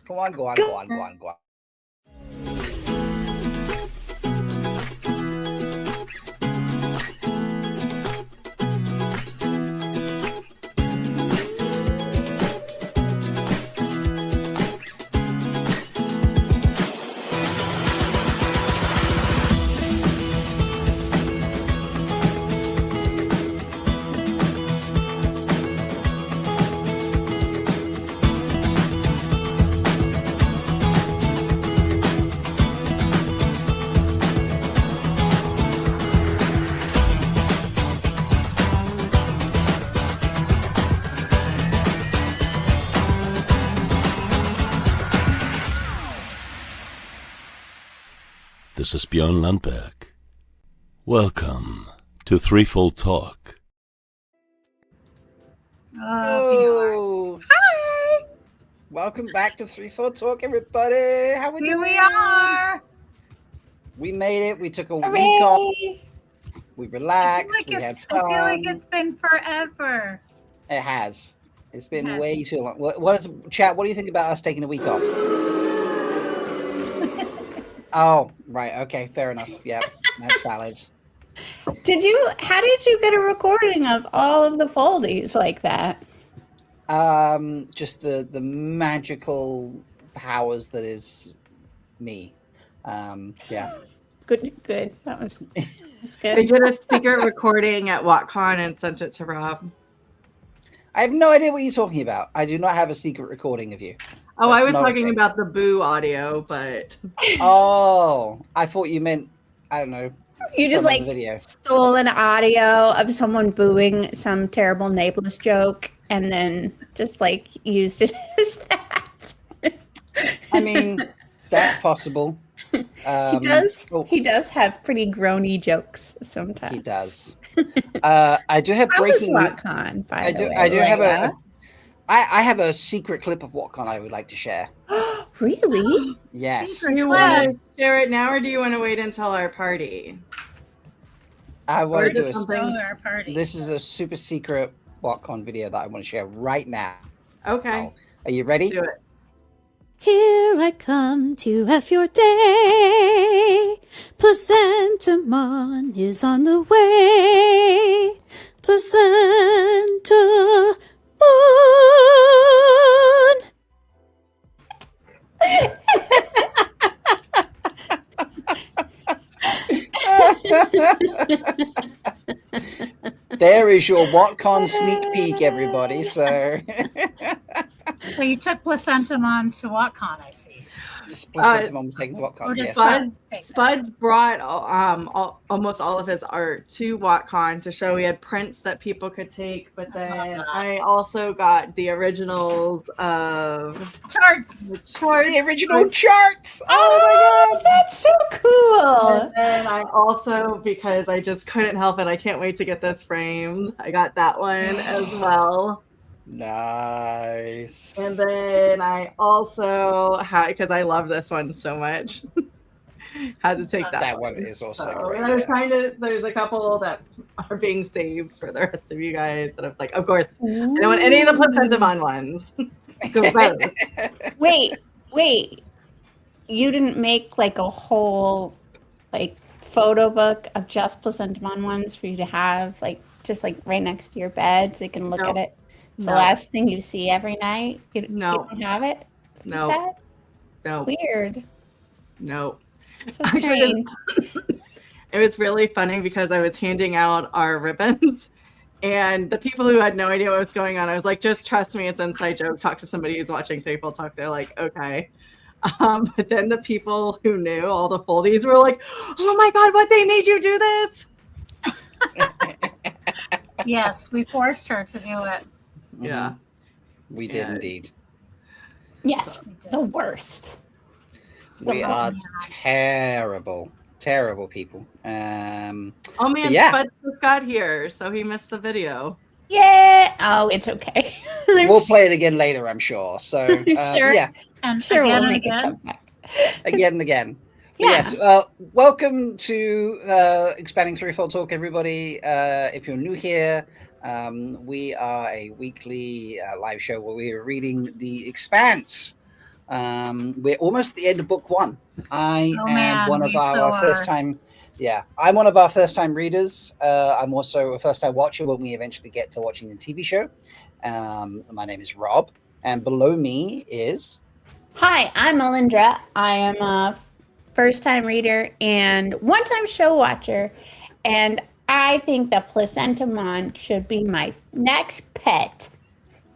Go on. This is Björn Lundberg. Welcome to Threefold Talk. Oh, Hi! welcome back to Threefold Talk, everybody. How we Here doing? we are! We made it. We took a Hooray! week off. We relaxed. We had fun. I feel like it's been forever. It has. It's been It way too long. What is chat? What do you think about us taking a week off? Oh, right. Okay, fair enough. Yeah, that's valid. How did you get a recording of all of the foldies like that? Just the magical powers that is me. Yeah. Good. That was They good. did a secret recording at WatCon and sent it to Rob. I have no idea what you're talking about. I do not have a secret recording of you. Oh, That's I was not a talking thing. about the boo audio, but Oh, I thought you meant, I don't know. You just some other like video. stole an audio of someone booing some terrible nameless joke and then just like used it as that. I mean, that's possible. He does. oh, He does have pretty groany jokes sometimes. he does. I do have How was breaking. WatCon, by I the do. way? I do have Leigh-A? I have a secret clip of WatCon I would like to share. Really? Yes, do you want to share it now or do you want to wait until our party? I want Or to do is it a. something- Go to our party. This is a super secret WatCon video that I want to share right now. Okay, Are you ready? do it. Here I come to F your day. Placentamon is on the way. Placentamon. There is your WatCon sneak peek, everybody. So, So you took Placentamon to WatCon, I see. Placentamon was taking Or WatCon. did Yes. Spuds take that? Spuds brought almost all of his art to WatCon to show he had prints that people could take, but then I also got the originals of Charts! the charts. The original charts. Oh my god. That's so cool. And then I also, because I just couldn't help it, I can't wait to get this framed. I got that one as well. Nice. And then I also had, because I love this one so much, had to take that, That one is also So, great. and I was yeah. trying to, there's a couple that are being saved for the rest of you guys that I'm like, of course, I don't want any of the Placentamon ones. Go both. Wait. You didn't make like a whole like photo book of just Placentamon ones for you to have like just like right next to your bed so you can look No. at it. It's No. the last thing you see every night. You No. don't have it? No, That? no, Weird. no. So Actually, strange. It was really funny because I was handing out our ribbons and the people who had no idea what was going on, I was like, just trust me, it's inside joke. Talk to somebody who's watching Threefold Talk. They're like, okay. But then the people who knew, all the foldies, were like, oh my God, what, they made you do this? Yes, we forced her to do it. Yeah. We did Yeah. indeed. Yes, We did. the worst. We Oh, are man. terrible people. Oh man, Yeah. Spud just got here, so he missed the video. Yeah. Oh, it's okay. We'll play it again later, I'm sure. So, Sure. yeah, And Sure, again we'll and make it again. come back. again and again. But Yeah. yes, welcome to Expanding Threefold Talk, everybody. If you're new here, we are a weekly live show where we are reading the Expanse We're almost at the end of book 1. I Oh, am man, one of we our so first are. time. Yeah, I'm one of our first time readers. I'm also a first time watcher when we eventually get to watching the TV show. My name is Rob, and below me is. Hi, I'm Melindhra. I am a first-time reader and one-time show watcher, and I think the placentamon should be my next pet.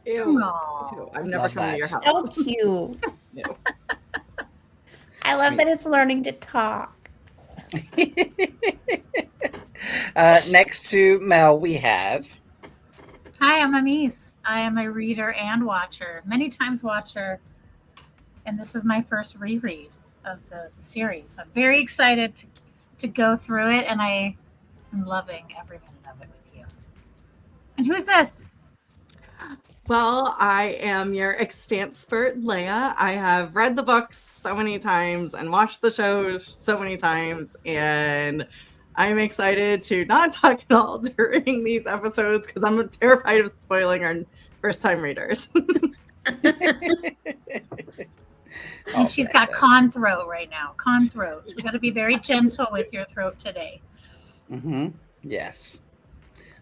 Ew. Aw. Ew. I'm never Love coming to your that. house. So cute. Ew. I love that it's learning to talk. Next to Mel, we have. Hi, I'm Amis. I am a reader and watcher, many times watcher, and this is my first reread of the series. So I'm very excited to go through it, and I am loving every minute of it with you. And who is this? Well, I am your Expanse expert, Leigh-A. I have read the books so many times and watched the shows so many times, and I'm excited to not talk at all during these episodes because I'm terrified of spoiling our first-time readers. And she's got con throat right now. Con throat. You got to be very gentle with your throat today. Mm-hmm. Yes.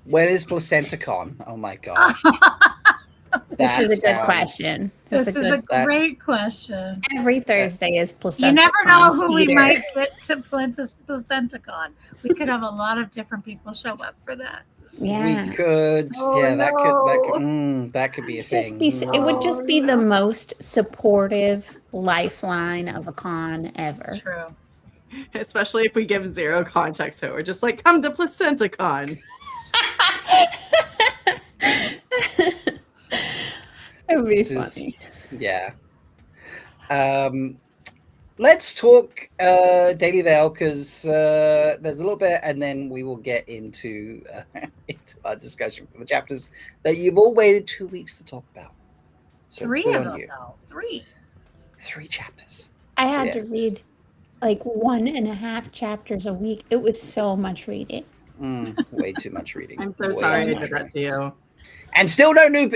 When is PlacenterCon? Oh my god. This is a good question. This is a great question. Every Thursday is placenta. You never know who we might get to PlacenterCon. We could have a lot of different people show up for that. Yeah. We could. Oh, yeah, no. that could be a Just thing. be, it would just be the most supportive lifeline of a con ever. It's true. Especially if we give zero context, so we're just like, come to PlacenterCon. It would be This funny. Yeah. Let's talk Daily Vale because there's a little bit, and then we will get into our discussion for the chapters that you've all waited 2 weeks to talk about. So 3 good of on them, you. though. 3. 3 chapters. I had Yeah. to read like 1.5 chapters a week. It was so much reading. Way too much reading. I'm so Way sorry too I much did that to you. And still no new.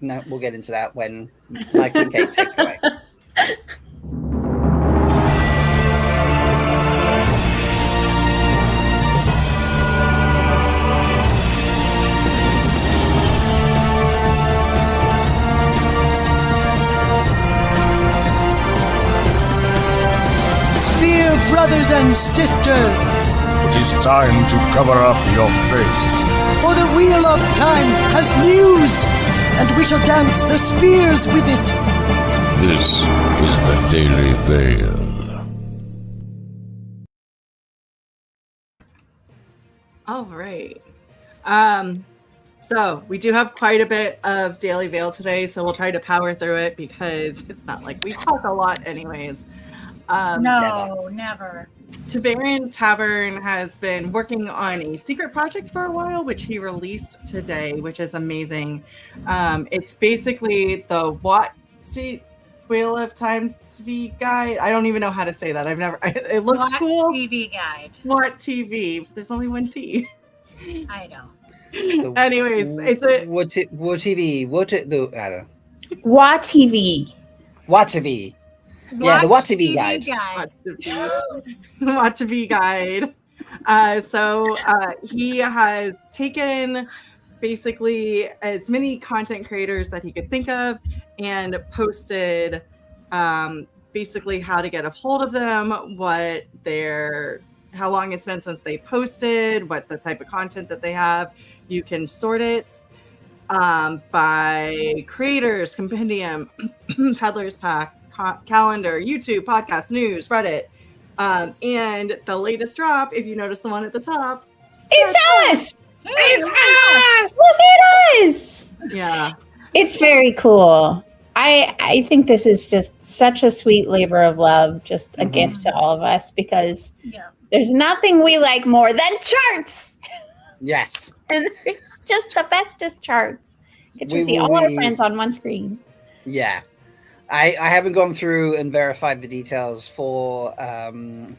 No, we'll get into that when Mike and Kate take it away. Spear brothers and sisters, It is time to cover up your face. for the wheel of time has news, and we shall dance the spears with it. This is the Daily Veil. All right. So we do have quite a bit of Daily Veil today, so we'll try to power through it because it's not like we talk a lot anyways. No, never. Tiberian Tavern has been working on a secret project for a while, which he released today, which is amazing. It's basically the Wheel of Time TV guide. I don't even know how to say that. It looks What cool. TV guide? What TV? There's only one T. I don't. So, Anyways, it's a what TV? What it do? I don't know. Wa TV. What TV? Yeah, the What TV guide. What TV guide. So he has taken basically as many content creators that he could think of and posted basically how to get a hold of them, how long it's been since they posted, what the type of content that they have. You can sort it by creators, compendium, peddler's pack, calendar, YouTube, podcast, news, Reddit. And the latest drop, if you notice the one at the top. It's us! It's us! Look at us! Yeah. It's very cool. I think this is just such a sweet labor of love, just a gift to all of us because there's nothing we like more than charts. Yes. And it's just the bestest charts. Get to see all our friends on one screen. Yeah. I haven't gone through and verified the details for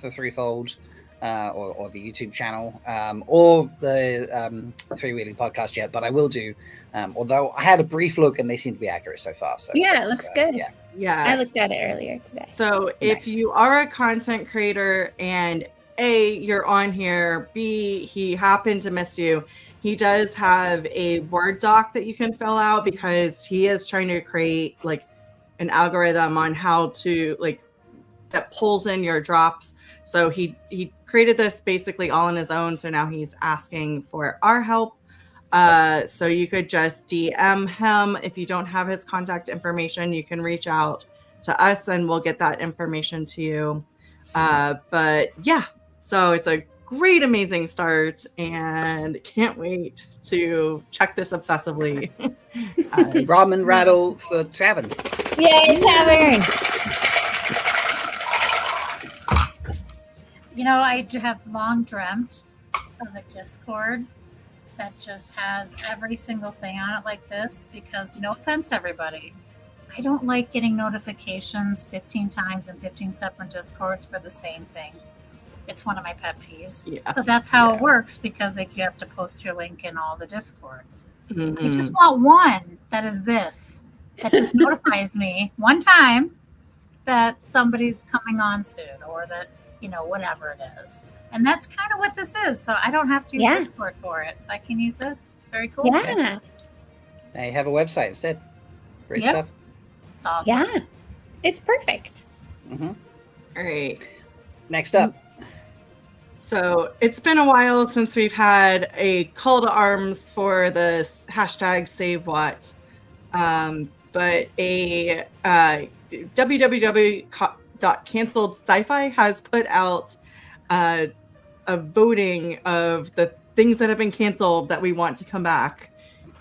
Threefold or the YouTube channel, or the Three Wheeling podcast yet, but I will do. Although I had a brief look and they seem to be accurate so far. So Yeah, it looks good. Yeah. Yeah. I looked at it earlier today. So if Nice. you are a content creator and A, you're on here, B, he happened to miss you, he does have a Word doc that you can fill out because he is trying to create like an algorithm on how to like that pulls in your drops. So he created this basically all on his own. So now he's asking for our help. So you could just DM him. If you don't have his contact information, you can reach out to us and we'll get that information to you. But yeah, so it's a great, amazing start and can't wait to check this obsessively. Ramen rattle for Tavern. Yay, Tavern! You know, I have long dreamt of a Discord that just has every single thing on it like this because, no offense, everybody, I don't like getting notifications 15 times in 15 separate Discords for the same thing. It's one of my pet peeves. Yeah. But that's how it works because like, you have to post your link in all the Discords. I just want one that is this, that just notifies me one time that somebody's coming on soon or that, you know, whatever it is. And that's kind of what this is. So I don't have to use Discord for it. So I can use this. Very cool. Yeah. Now you have a website instead. Great stuff. It's awesome. Yeah. It's perfect. All right. Next up. So it's been a while since we've had a call to arms for the hashtag Save What. But a www.canceledsyfy has put out a voting of the things that have been canceled that we want to come back.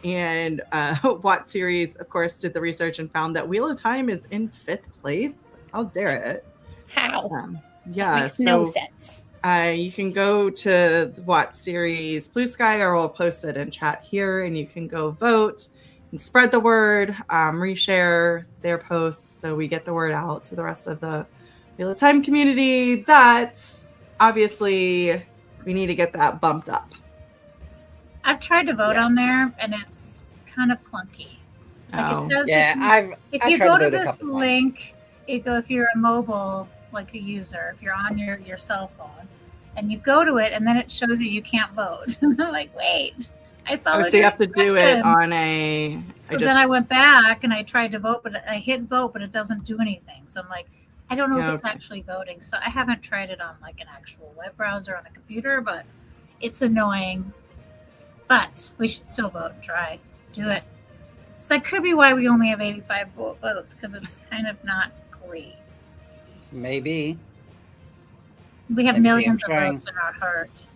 And Watt series, of course, did the research and found that Wheel of Time is in 5th place. How dare it? How? Yeah, That makes no sense. You can go to the Watt series BlueSky, or we'll post it in chat here, and you can go vote and spread the word, reshare their posts so we get the word out to the rest of the Wheel of Time community. That's obviously we need to get that bumped up. I've tried to vote on there and it's kind of clunky. Like it says if you go to this link, if you're a mobile like a user, if you're on your cell phone and you go to it and then it shows you can't vote. And I'm like, wait, I followed. So you have to do it on a. Then I went back and I tried to vote, but I hit vote, but it doesn't do anything. So I'm like, I don't know if it's actually voting. So I haven't tried it on like an actual web browser on a computer, but it's annoying. But we should still vote and try. Do it. So that could be why we only have 85 votes, because it's kind of not great. Maybe. We have millions of votes in our heart.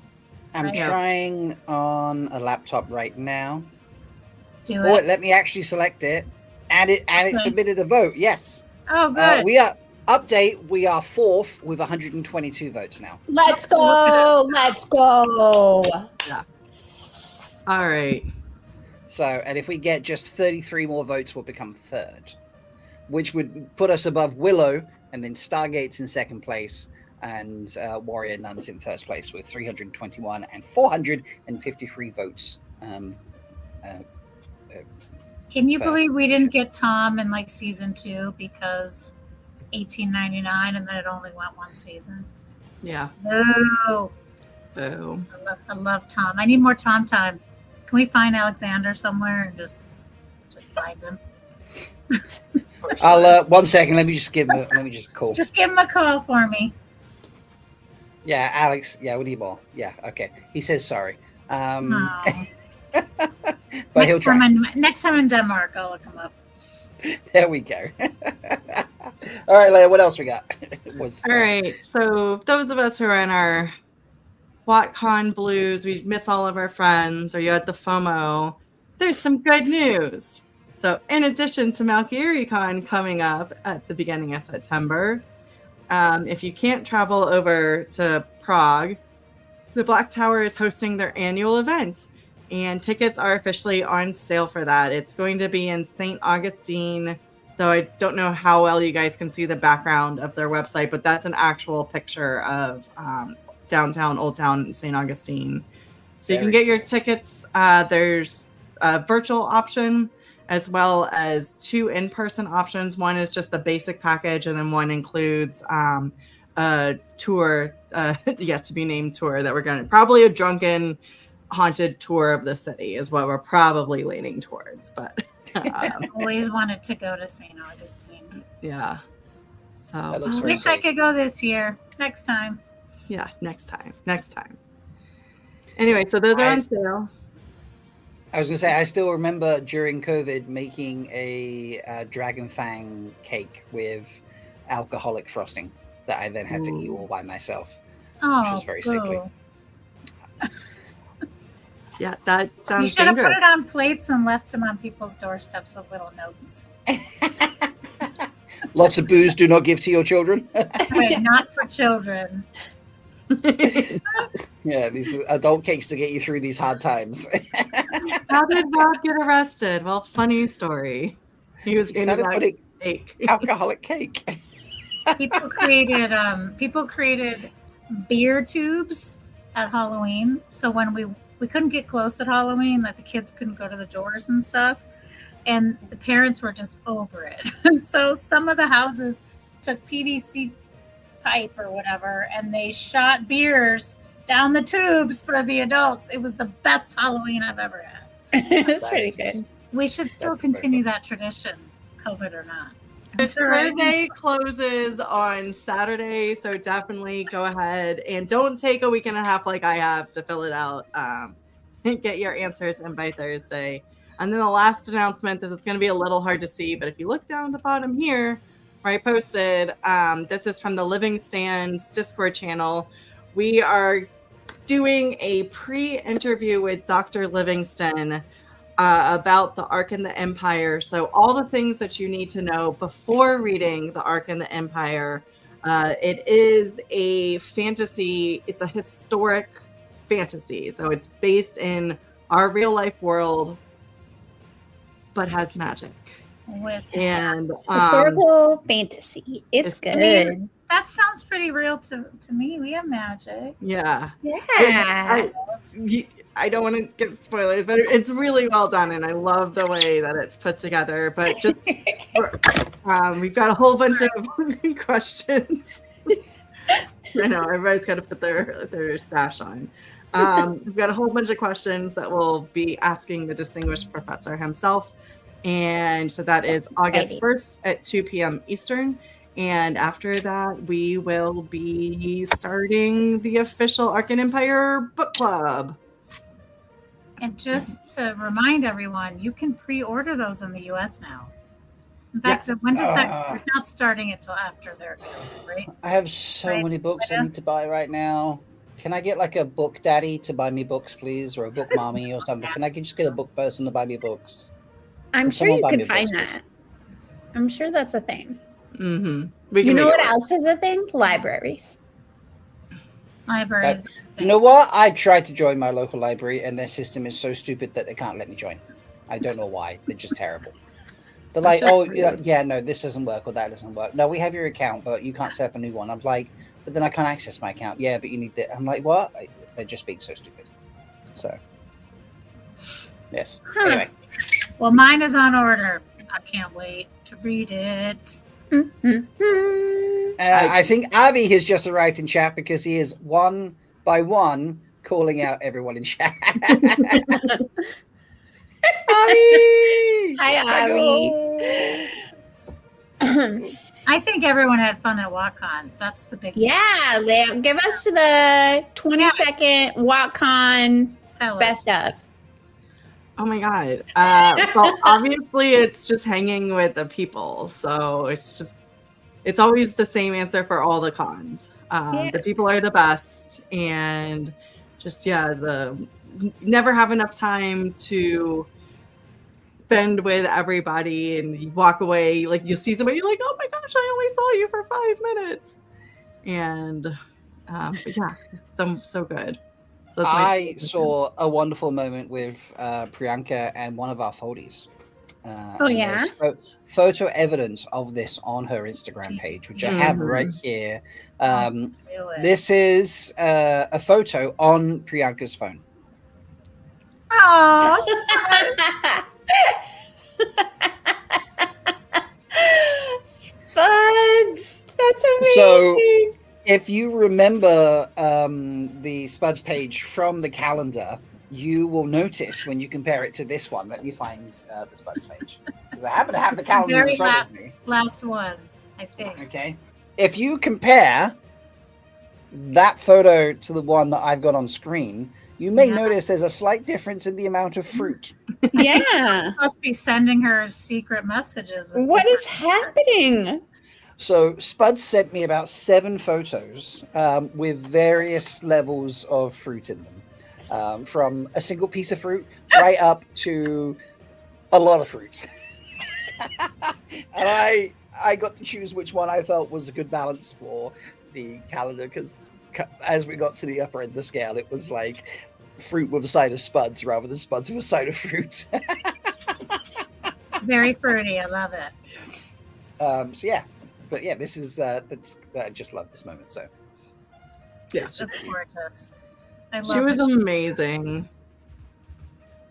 I'm trying on a laptop right now. Do it. Let me actually select it. And it submitted the vote. Yes. Oh, good. We are 4th with 122 votes now. Let's go. Let's go. Yeah. All right. So, and if we get just 33 more votes, we'll become 3rd, which would put us above Willow, and then Stargate's in 2nd place, and Warrior Nuns in 1st place with 321 and 453 votes. Can you believe we didn't get Tom in like season 2 because $18.99 and then it only went one season? Yeah. No. Boo. I love Tom. I need more Tom time. Can we find Alexander somewhere and just find him? I'll 1 second. Let me just call. Just give him a call for me. Yeah, Alex. Yeah, we need more. Yeah, okay. He says sorry. But he'll try. Next time in Denmark, I'll look him up. There we go. All right, Leigh-A, what else we got? All right. So those of us who are in our WattCon blues, we miss all of our friends, or you had the FOMO, there's some good news. So in addition to MalkieriCon coming up at the beginning of September, if you can't travel over to Prague, the Black Tower is hosting their annual event, and tickets are officially on sale for that. It's going to be in St. Augustine, though I don't know how well you guys can see the background of their website, but that's an actual picture of downtown Old Town St. Augustine. So you can Very get your tickets. There's a virtual option as well as 2 in-person options. One is just the basic package, and then one includes a tour, yet to be named tour that we're going to probably a drunken haunted tour of the city is what we're probably leaning towards. But Always wanted to go to St. Augustine. yeah, so That looks I very wish I cool. could go this year. Next time. yeah, next time. Anyway, so those are on sale. I was gonna say, I still remember during COVID making a dragon fang cake with alcoholic frosting that I then had to eat all by myself, Oh, which was very sickly. boo. Yeah, that You sounds should have put dangerous. it on plates and left them on people's doorsteps with little notes. Lots of booze do not give to your children. Right, not for children. Yeah, these adult cakes to get you through these hard times. How did Rob get arrested? Well, funny story. He was He eating started that putting cake. alcoholic cake. People created beer tubes at Halloween. So when we couldn't get close at Halloween, like the kids couldn't go to the doors and stuff, and the parents were just over it. And so some of the houses took PVC pipe or whatever, and they shot beers down the tubes for the adults. It was the best Halloween I've ever had. It's pretty good. We should still That's very continue that tradition, COVID or not. The survey closes on Saturday, so definitely go ahead and don't take a week and a half like I have to fill it out. And get your answers in by Thursday. And then the last announcement, this is going to be a little hard to see, but if you look down the bottom here where I posted, this is from the Living Stands Discord channel. We are doing a pre-interview with Dr. Livingston about the Ark and the Empire. So all the things that you need to know before reading the Ark and the Empire. It is a fantasy. It's a historic fantasy. So it's based in our real life world, but has magic. And Historical fantasy. It's good. That sounds pretty real to me. We have magic. Yeah. Yeah. I don't want to give spoilers, but it's really well done, and I love the way that it's put together. But just we've got a whole bunch of questions. I know everybody's got to put their stash on. We've got a whole bunch of questions that we'll be asking the distinguished professor himself, and so that is August 1st at 2 p.m. Eastern. And after that, we will be starting the official Ark and Empire book club. And just to remind everyone, you can pre-order those in the U.S. now. In fact, when does that? We're not starting it till after they're available, right? I have so many books I need to buy right now. Can I get like a book daddy to buy me books, please, or a book mommy or something? Can I just get a book person to buy me books? I'm Can sure someone you buy could me find books, that. I'm sure that's a thing. Mm-hmm. You know what else is a thing? Libraries. Libraries. You know what? I tried to join my local library, and their system is so stupid that they can't let me join. I don't know why. They're just terrible. They're like, oh, yeah, no, this doesn't work or that doesn't work. No, we have your account, but you can't set up a new one. I'm like, but then I can't access my account. Yeah, but you need that. I'm like, what? They're just being so stupid. So, yes. Huh. Anyway. Well, mine is on order. I can't wait to read it. I think Avi has just arrived in chat because he is one by one calling out everyone in chat. Avi! Hi, Avi. I think everyone had fun at WatCon. That's the big Yeah, Leigh, give us the 20-second WatCon Tell us. best of. Oh my god. So obviously it's just hanging with the people. So it's always the same answer for all the cons. The people are the best, and just never have enough time to spend with everybody, and you walk away, like you see somebody, you're like, oh my gosh, I only saw you for 5 minutes. And but yeah, it's so good. So I saw a wonderful moment with Priyanka and one of our foldies. Oh, and yeah? there's photo evidence of this on her Instagram page, which I have right here. Do it. This is a photo on Priyanka's phone. Oh, Spuds! That's amazing. So, if you remember the Spuds page from the calendar, you will notice when you compare it to this one. Let me find the Spuds page, because I happen to have the calendar very in front of me. last one, I think. Okay. If you compare that photo to the one that I've got on screen, you may notice there's a slight difference in the amount of fruit. Yeah. Must be sending her secret messages. With What is different- happening? So Spuds sent me about 7 photos with various levels of fruit in them, from a single piece of fruit right up to a lot of fruit. And I got to choose which one I felt was a good balance for the calendar, because as we got to the upper end of the scale, it was like fruit with a side of spuds rather than spuds with a side of fruit. It's very fruity. I love it. So yeah, but yeah, this is I just love this moment. So It's just gorgeous. I love She was it. amazing.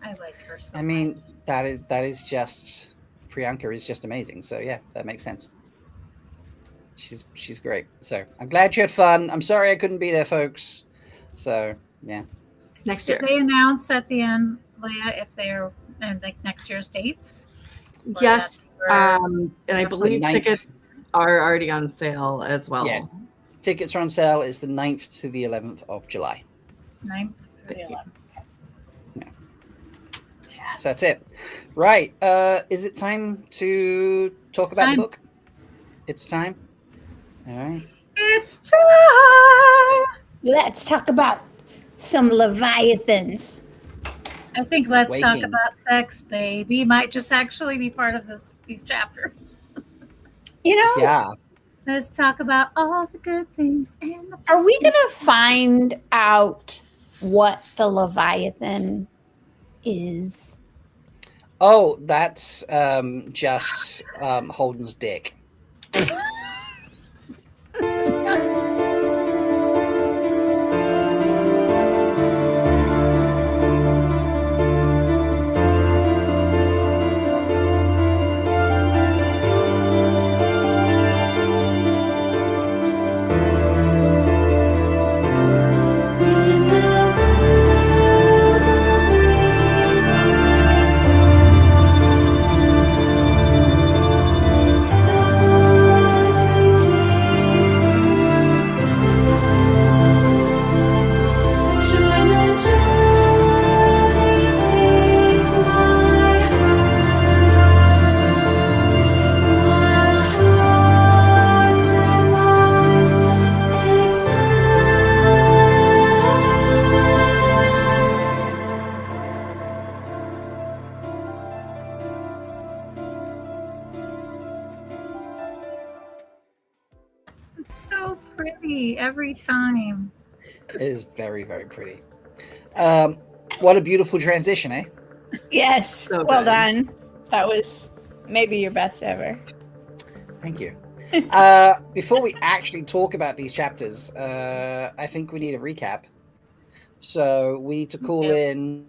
I like her so I mean, that is just Priyanka is just amazing. So yeah, that makes sense. She's great. So I'm glad you had fun. I'm sorry I couldn't be there, folks. So yeah. Next Did year. they announce at the end, Leigh-A, if they're like next year's dates? Or Yes. that's And I the believe 9th. tickets are already on sale as well. Yeah. Tickets are on sale. It's the 9th to the 11th of July. 9th through the 11th. Yeah. Yes. So that's it. Right. Is it time to talk It's about time. the book? It's time. All right. It's time. Let's talk about some Leviathans. I think let's talk Waking. about sex, baby. Might just actually be part of these chapters. You know, Yeah. Let's talk about all the good things and the are we going to find out what the Leviathan is? Oh, that's just Holden's dick. It's so pretty every time. It is very, very pretty. What a beautiful transition, eh? Yes. So well good. done. That was maybe your best ever. Thank you. Before we actually talk about these chapters, I think we need a recap. So we need to call in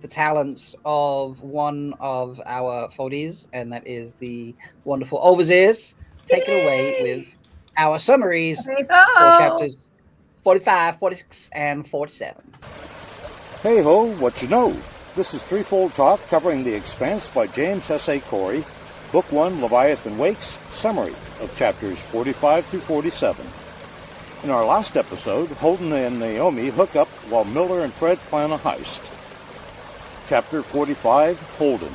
the talents of one of our foldies, and that is the wonderful Overseers. Take it away with our summaries There you for go. chapters 45, 46, and 47. Hey ho, what you know? This is Threefold Talk covering The Expanse by James S.A. Corey, Book 1, Leviathan Wakes, summary of chapters 45 through 47. In our last episode, Holden and Naomi hook up while Miller and Fred plan a heist. Chapter 45, Holden.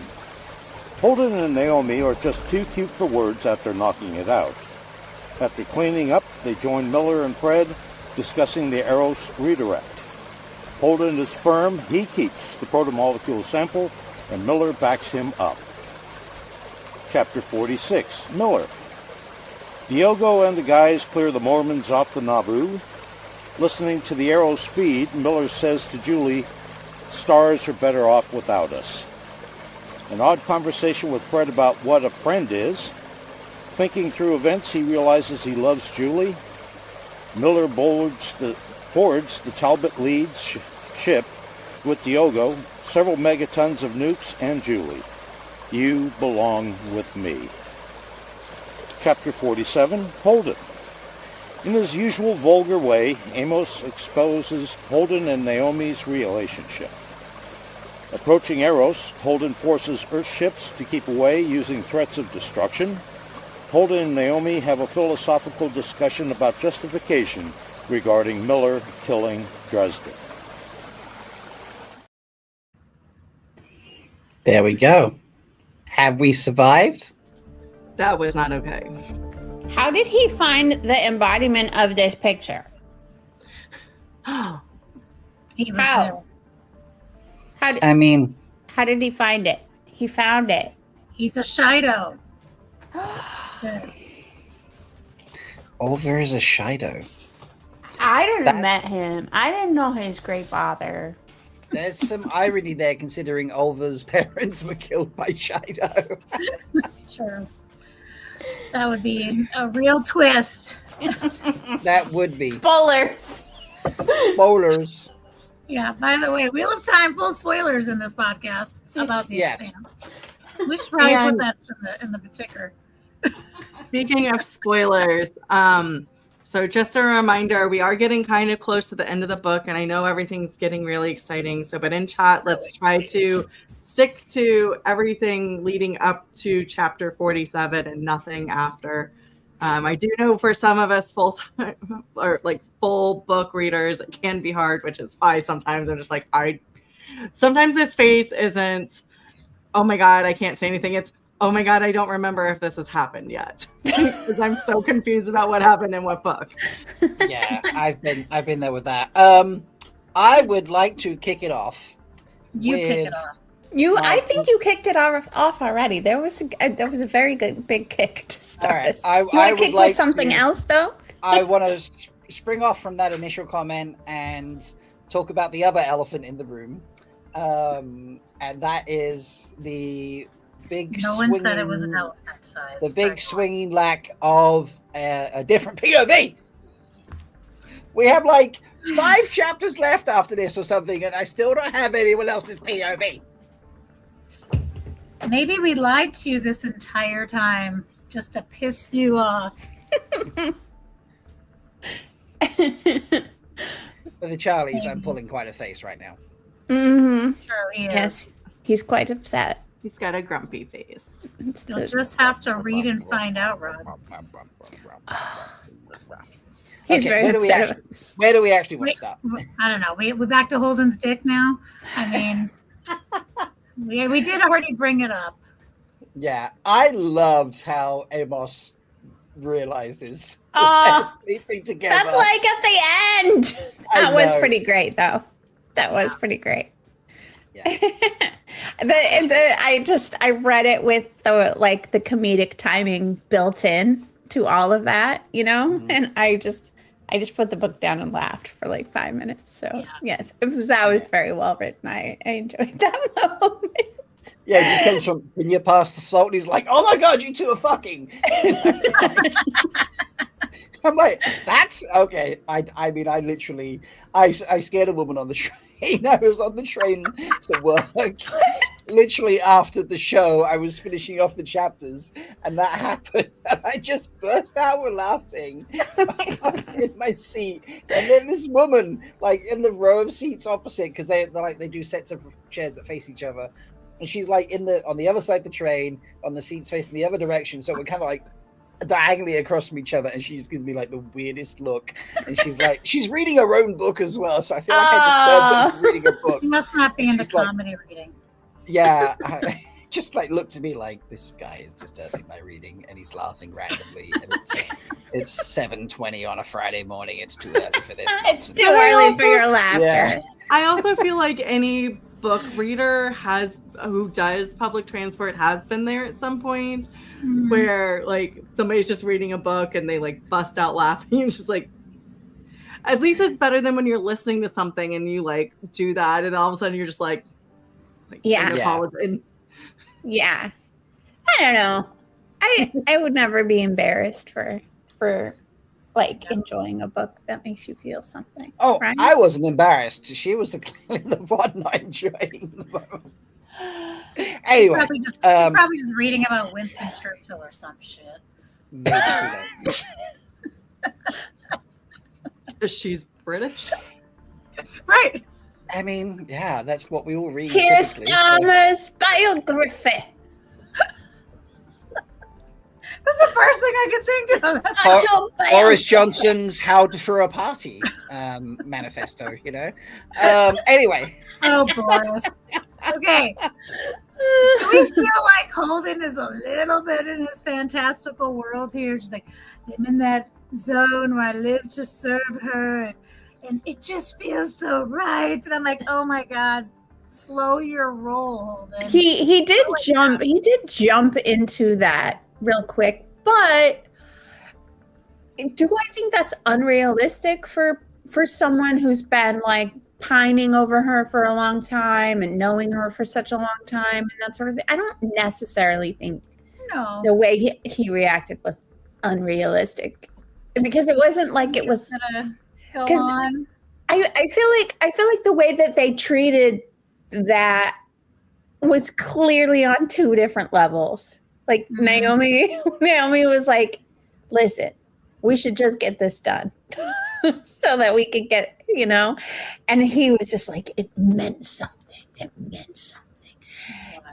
Holden and Naomi are just too cute for words after knocking it out. After cleaning up, they join Miller and Fred discussing the Eros redirect. Holden is firm, he keeps the protomolecule sample, and Miller backs him up. Chapter 46, Miller. Diogo and the guys clear the Mormons off the Nauvoo. Listening to the Eros feed, Miller says to Julie, "Stars are better off without us." An odd conversation with Fred about what a friend is. Thinking through events, he realizes he loves Julie. Miller boards the Talbot leads ship with Diogo, several megatons of nukes, and Julie. You belong with me. Chapter 47, Holden. In his usual vulgar way, Amos exposes Holden and Naomi's relationship. Approaching Eros, Holden forces Earth ships to keep away using threats of destruction. Holden and Naomi have a philosophical discussion about justification regarding Miller killing Dresden. There we go. Have we survived? That was not okay. How did he find the embodiment of this picture? He was How? there. I mean, How did he find it? He found it. He's a Shido. That's it. Over is a Shido. I didn't That- met him. I didn't know his great father. There's some irony there, considering Olva's parents were killed by Shido. Sure. That would be a real twist. That would be. Spoilers. Spoilers. Yeah, by the way, Wheel of Time full spoilers in this podcast about the Yes. Expanse. We should probably And- put that in the ticker. Speaking of spoilers, so just a reminder, we are getting kind of close to the end of the book, and I know everything's getting really exciting. So, but in chat, let's try to stick to everything leading up to chapter 47 and nothing after. I do know for some of us full-time or like full book readers, it can be hard, which is why sometimes I'm just like, sometimes this face isn't, oh my God, I can't say anything. It's, oh my God, I don't remember if this has happened yet. Because I'm so confused about what happened in what book. Yeah, I've been there with that. I would like to kick it off. You kick with- it off. I think you kicked it off already. There was a very good big kick to start All right, this. I You want would to kick like with something to- else though? I want to spring off from that initial comment and talk about the other elephant in the room, and that is the big. No one said it was swinging- an elephant size. The big swinging lack of a different POV. We have like 5 chapters left after this or something, and I still don't have anyone else's POV. Maybe we lied to you this entire time just to piss you off. For the Charlies, I'm pulling quite a face right now. Mm-hmm. Sure he is. Yes, he's quite upset. He's got a grumpy face. It's You'll the- just have to read and find out, Rod. he's Okay, very where do we upset. actually- about this. Where do we actually want to Wait, start? I don't know. We're back to Holden's dick now. I mean, we did already bring it up. Yeah, I loved how Amos realizes Oh, they're sleeping together. That's like at the end. I That was know. pretty great, though. That was pretty great. Yeah. I read it with the comedic timing built in to all of that, you know, Mhm. and I just put the book down and laughed for like 5 minutes. So Yeah. yes, that was very well written. I enjoyed that moment. Yeah, it just comes from when you pass the salt, and he's like, "Oh my God, you two are fucking." I'm like, "That's okay." I mean, I literally, I scared a woman on the train. I was on the train to work. Literally after the show, I was finishing off the chapters, and that happened, and I just burst out with laughing in my seat. And then this woman, like in the row of seats opposite, because they do sets of chairs that face each other. And she's like on the other side of the train, on the seats facing the other direction. So we're kind of like diagonally across from each other. And she just gives me like the weirdest look. And she's like, she's reading her own book as well. So I feel like I disturbed her reading a book. You must not be into She's like- comedy reading. Yeah. Just like looked at me like, this guy is disturbing my reading. And he's laughing randomly. And it's 7:20 on a Friday morning. It's too early for this. It's nonsense. too early for your laughter. Yeah. I also feel like any book reader who does public transport has been there at some point Mhm. where like somebody's just reading a book and they like bust out laughing. You're just like, at least it's better than when you're listening to something and you like do that and all of a sudden you're just like Yeah. and Yeah. and Yeah. I don't know. I would never be embarrassed for like enjoying a book that makes you feel something. Oh, right? I wasn't embarrassed. She was clearly the one not enjoying the moment. Anyway, she's probably just reading about Winston Churchill or some shit. maybe too late. She's British. Right. I mean, yeah, that's what we all read. Here's typically, so- Dahmer's biography. That's the first thing I could think of. Autobiography. Boris Johnson's "How to Throw a Party" manifesto. You know. Anyway. Oh, Boris. Okay. Do we feel like Holden is a little bit in his fantastical world here? Just like, I'm in that zone where I live to serve her, and it just feels so right. And I'm like, oh my God, slow your roll, Holden. He did jump. He did jump into that real quick, but do I think that's unrealistic for someone who's been like pining over her for a long time and knowing her for such a long time and that sort of thing? I don't necessarily think the way he reacted was unrealistic, because it wasn't like it was. Because I feel like the way that they treated that was clearly on two different levels. Like Naomi was like, listen, we should just get this done so that we could get, and he was just like, it meant something. It meant something.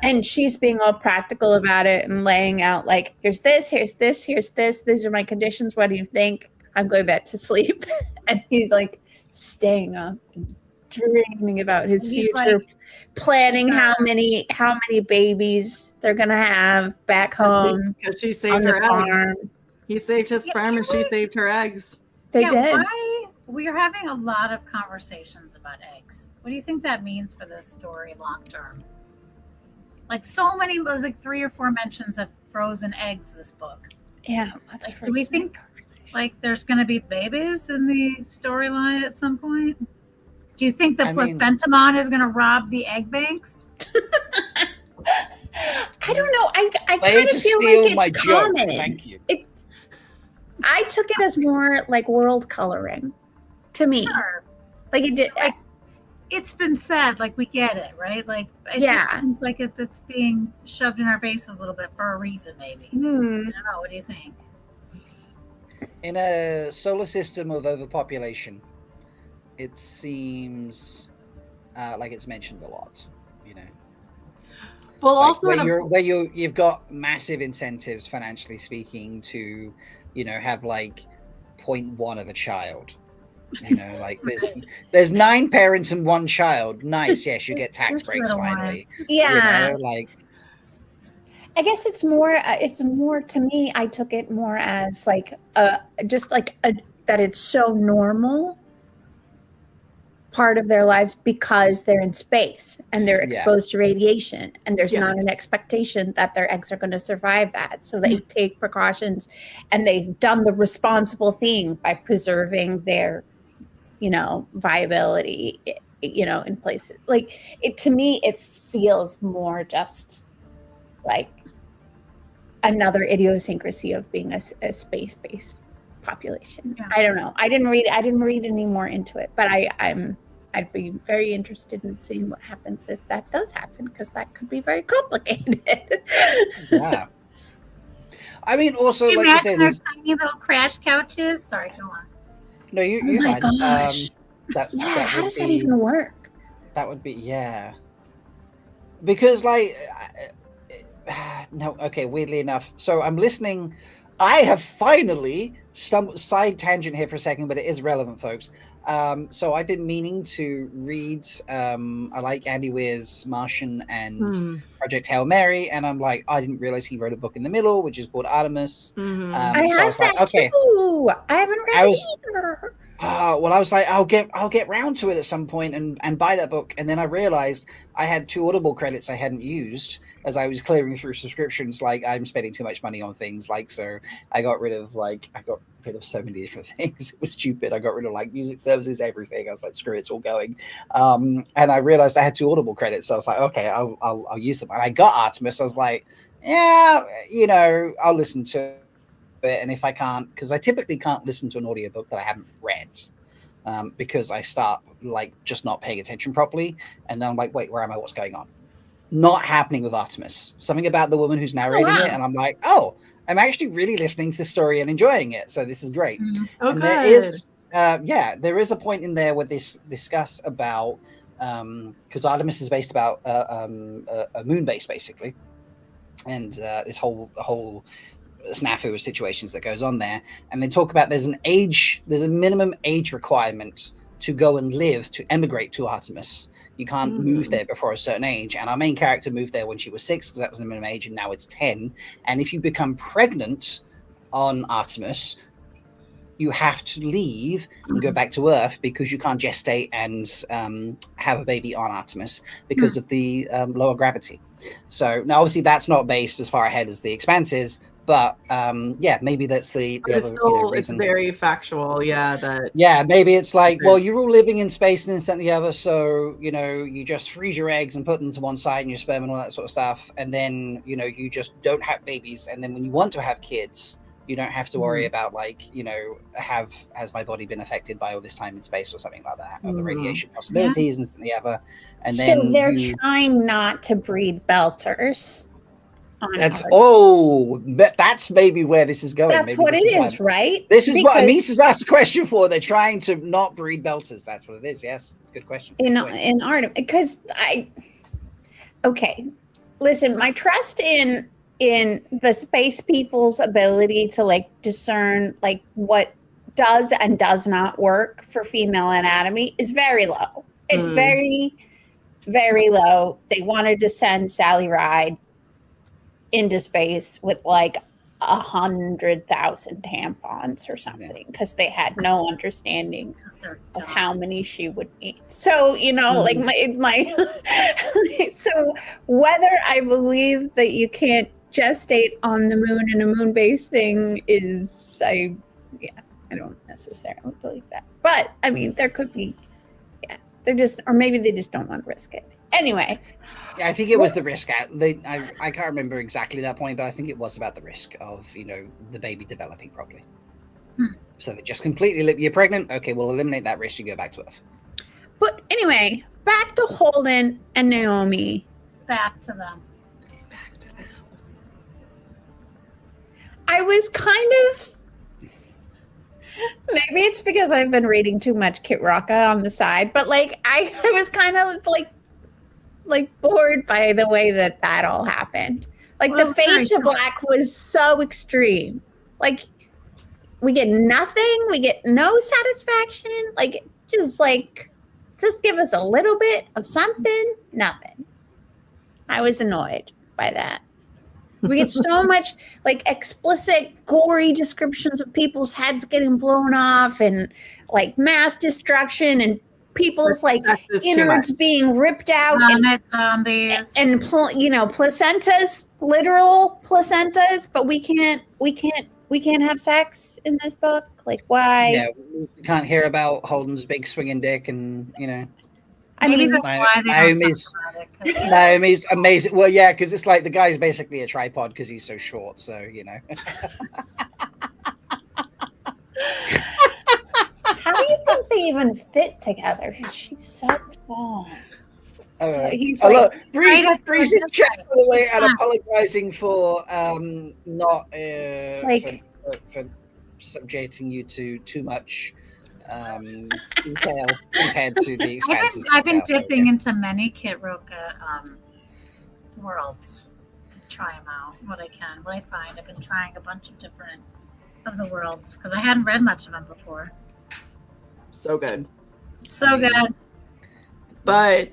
And she's being all practical about it and laying out like, here's this, here's this, here's this. These are my conditions. What do you think? I'm going back to sleep. And he's like staying up and dreaming about his future, like, planning how many babies they're gonna have back home. Because she saved her farm. He saved his sperm and she saved her eggs. They did. We are having a lot of conversations about eggs. What do you think that means for this story long term? Like so many, it was like 3 or 4 mentions of frozen eggs this book. Yeah. Like, do we think like there's going to be babies in the storyline at some point? Do you think the placentamon is going to rob the egg banks? I don't know. I kind of feel like it's common. Thank you. I took it as more like world coloring to me. Sure. Like it did. It's been said, like we get it, right? Like it just seems like it's being shoved in our faces a little bit for a reason, maybe. I don't know. What do you think? In a solar system of overpopulation, it seems like it's mentioned a lot, Well, like also where you've got massive incentives, financially speaking, to have like 0.1 of a child. Like there's 9 parents and 1 child. Nice, yes, you get tax breaks finally. Yeah, like. I guess it's more to me. I took it more as like just like that it's so normal part of their lives because they're in space and they're exposed to radiation, and there's not an expectation that their eggs are going to survive that. So they take precautions, and they've done the responsible thing by preserving their, viability, in places like it. To me, it feels more just like another idiosyncrasy of being a space-based population. Yeah. I don't know. I didn't read any more into it, but I'd be very interested in seeing what happens if that does happen, because that could be very complicated. Yeah. I mean, also, like you said, there's tiny little crash couches. Sorry, go on. No, you. Oh my gosh. How does that even work? That would be because like. No, okay, weirdly enough. So I'm listening. I have finally side tangent here for a second, but it is relevant, folks. So I've been meaning to read. I like Andy Weir's Martian and Project Hail Mary, and I'm like, I didn't realize he wrote a book in the middle, which is called Artemis. I have that too. I haven't read it either. well, I was like, I'll get round to it at some point and buy that book. And then I realized I had 2 Audible credits I hadn't used as I was clearing through subscriptions. Like, I'm spending too much money on things. Like, so I got rid of so many different things. It was stupid. I got rid of like music services, everything. I was like, screw it, it's all going. And I realized I had 2 Audible credits. So I was like, okay, I'll use them. And I got Artemis. I was like, yeah, I'll listen to it. And if I can't, because I typically can't listen to an audiobook that I haven't read, because I start like just not paying attention properly, and then I'm like, wait, where am I? What's going on? Not happening with Artemis. Something about the woman who's narrating it, and I'm like, oh, I'm actually really listening to the story and enjoying it. So this is great. Oh, and good. there is a point in there where they discuss about because Artemis is based about a moon base basically, and this whole snafu of situations that goes on there, and they talk about there's a minimum age requirement to go and live, to emigrate to Artemis. You can't move there before a certain age, and our main character moved there when she was 6 because that was the minimum age, and now it's 10. And if you become pregnant on Artemis, you have to leave and go back to Earth because you can't gestate and have a baby on Artemis because of the lower gravity. So now obviously that's not based as far ahead as the Expanse is, but maybe that's the other reason. It's very factual, maybe it's like, well, you're all living in space and this and the other, so you just freeze your eggs and put them to one side and your sperm and all that sort of stuff, and then you just don't have babies, and then when you want to have kids, you don't have to worry about has my body been affected by all this time in space or something like that, or the radiation possibilities and the other. And then so they're trying not to breed belters. That's maybe where this is going. That's maybe what it is, right? This is what Amis has asked a question for. They're trying to not breed belters. That's what it is. Yes, good question. In art, because listen, my trust in the space people's ability to discern what does and does not work for female anatomy is very low. It's very, very low. They wanted to send Sally Ride into space with 100,000 tampons or something because they had no understanding of how many she would need. So my so whether I believe that you can't gestate on the moon in a moon base thing is I don't necessarily believe that, but I mean there could be or maybe they just don't want to risk it. Anyway. Yeah, I think it was the risk. I can't remember exactly that point, but I think it was about the risk of, the baby developing properly. So they just completely, you're pregnant? Okay, we'll eliminate that risk. You go back to Earth. But anyway, back to Holden and Naomi. Back to them. I was kind of, maybe it's because I've been reading too much Kit Rocca on the side, but I was kind of bored by the way that all happened. The fade to black was so extreme. We get nothing. We get no satisfaction. Just give us a little bit of something. Nothing. I was annoyed by that. We get so much explicit, gory descriptions of people's heads getting blown off and mass destruction and people's innards being ripped out and zombies and placentas, literal placentas, but we can't have sex in this book. Why? Yeah, we can't hear about Holden's big swinging dick and I mean, that's why they don't talk about it. Naomi's amazing. Well, yeah, because it's the guy's basically a tripod because he's so short. So How do you think they even fit together? She's so tall. He's look, Breeze in chat, by the way, and apologizing for not for subjecting you to too much detail compared to the Expanse. I've been dipping into many Kit Rocca worlds to try them out. What I find. I've been trying a bunch of different of the worlds because I hadn't read much of them before. So good. But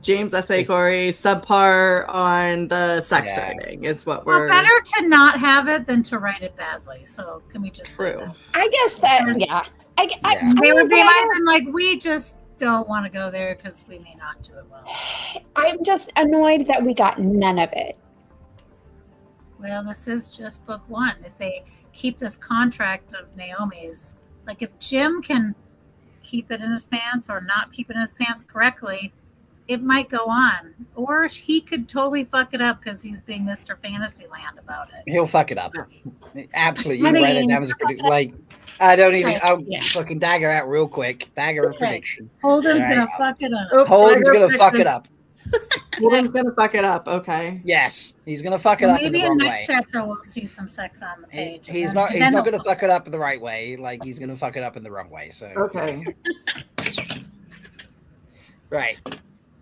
James S.A. Corey, subpar on the sex writing is what we're... Well, better to not have it than to write it badly. So can we just say that? I guess that, They would be like, we just don't want to go there because we may not do it well. I'm just annoyed that we got none of it. Well, this is just book one. If they keep this contract of Naomi's, like if Jim can keep it in his pants or not keep it in his pants correctly, it might go on. Or he could totally fuck it up because he's being Mr. Fantasyland about it. He'll fuck it up. Absolutely. You can write it down as a prediction. Like, I don't even, I'll fucking dagger out real quick. Dagger of prediction. Holden's going to fuck it up. Holden's going to fuck it up. Holden's going to fuck it up. Okay. Yes. He's going to fuck it up in the wrong way. Maybe in next chapter we'll see some sex on the page. He's not going to fuck it up the right way. Like, he's going to fuck it up in the wrong way. So. Okay. Right.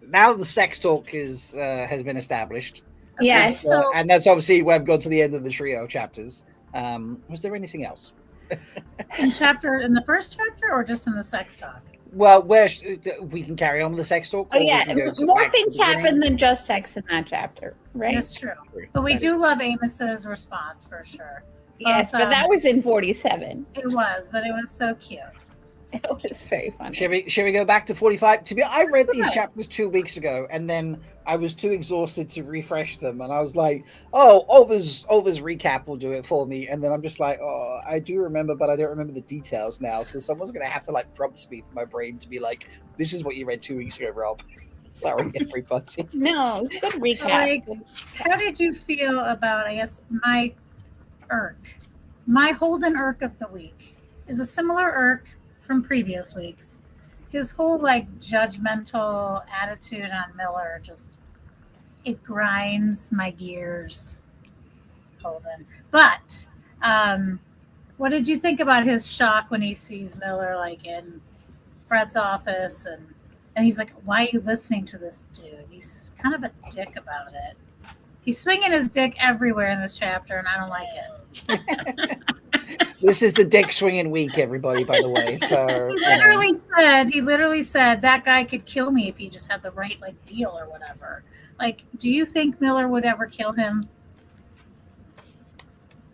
Now the sex talk has been established. Yes. And that's obviously we've gone to the end of the trio chapters. Was there anything else? In the first chapter or just in the sex talk? Well, we can carry on with the sex talk. Oh yeah, more things happen than just sex in that chapter, right? That's true. But we do love Amos's response for sure. Yes, but that was in 47. It was, but it was so cute. It was very funny. Should we go back to 45? I read these chapters 2 weeks ago, and then I was too exhausted to refresh them, and I was like, "Oh, Over's recap will do it for me." And then I'm just like, "Oh, I do remember, but I don't remember the details now." So someone's gonna have to like prompt me for my brain to be like, "This is what you read 2 weeks ago, Rob." Sorry, everybody. No, good recap. So, how did you feel about, I guess, my Holden irk of the week is a similar irk from previous weeks. His whole judgmental attitude on Miller it grinds my gears, Holden. But what did you think about his shock when he sees Miller in Fred's office and he's like, "Why are you listening to this dude? He's kind of a dick about it." He's swinging his dick everywhere in this chapter, and I don't like it. This is the dick swinging week, everybody, by the way. So he literally said that guy could kill me if he just had the right deal or whatever. Do you think Miller would ever kill him?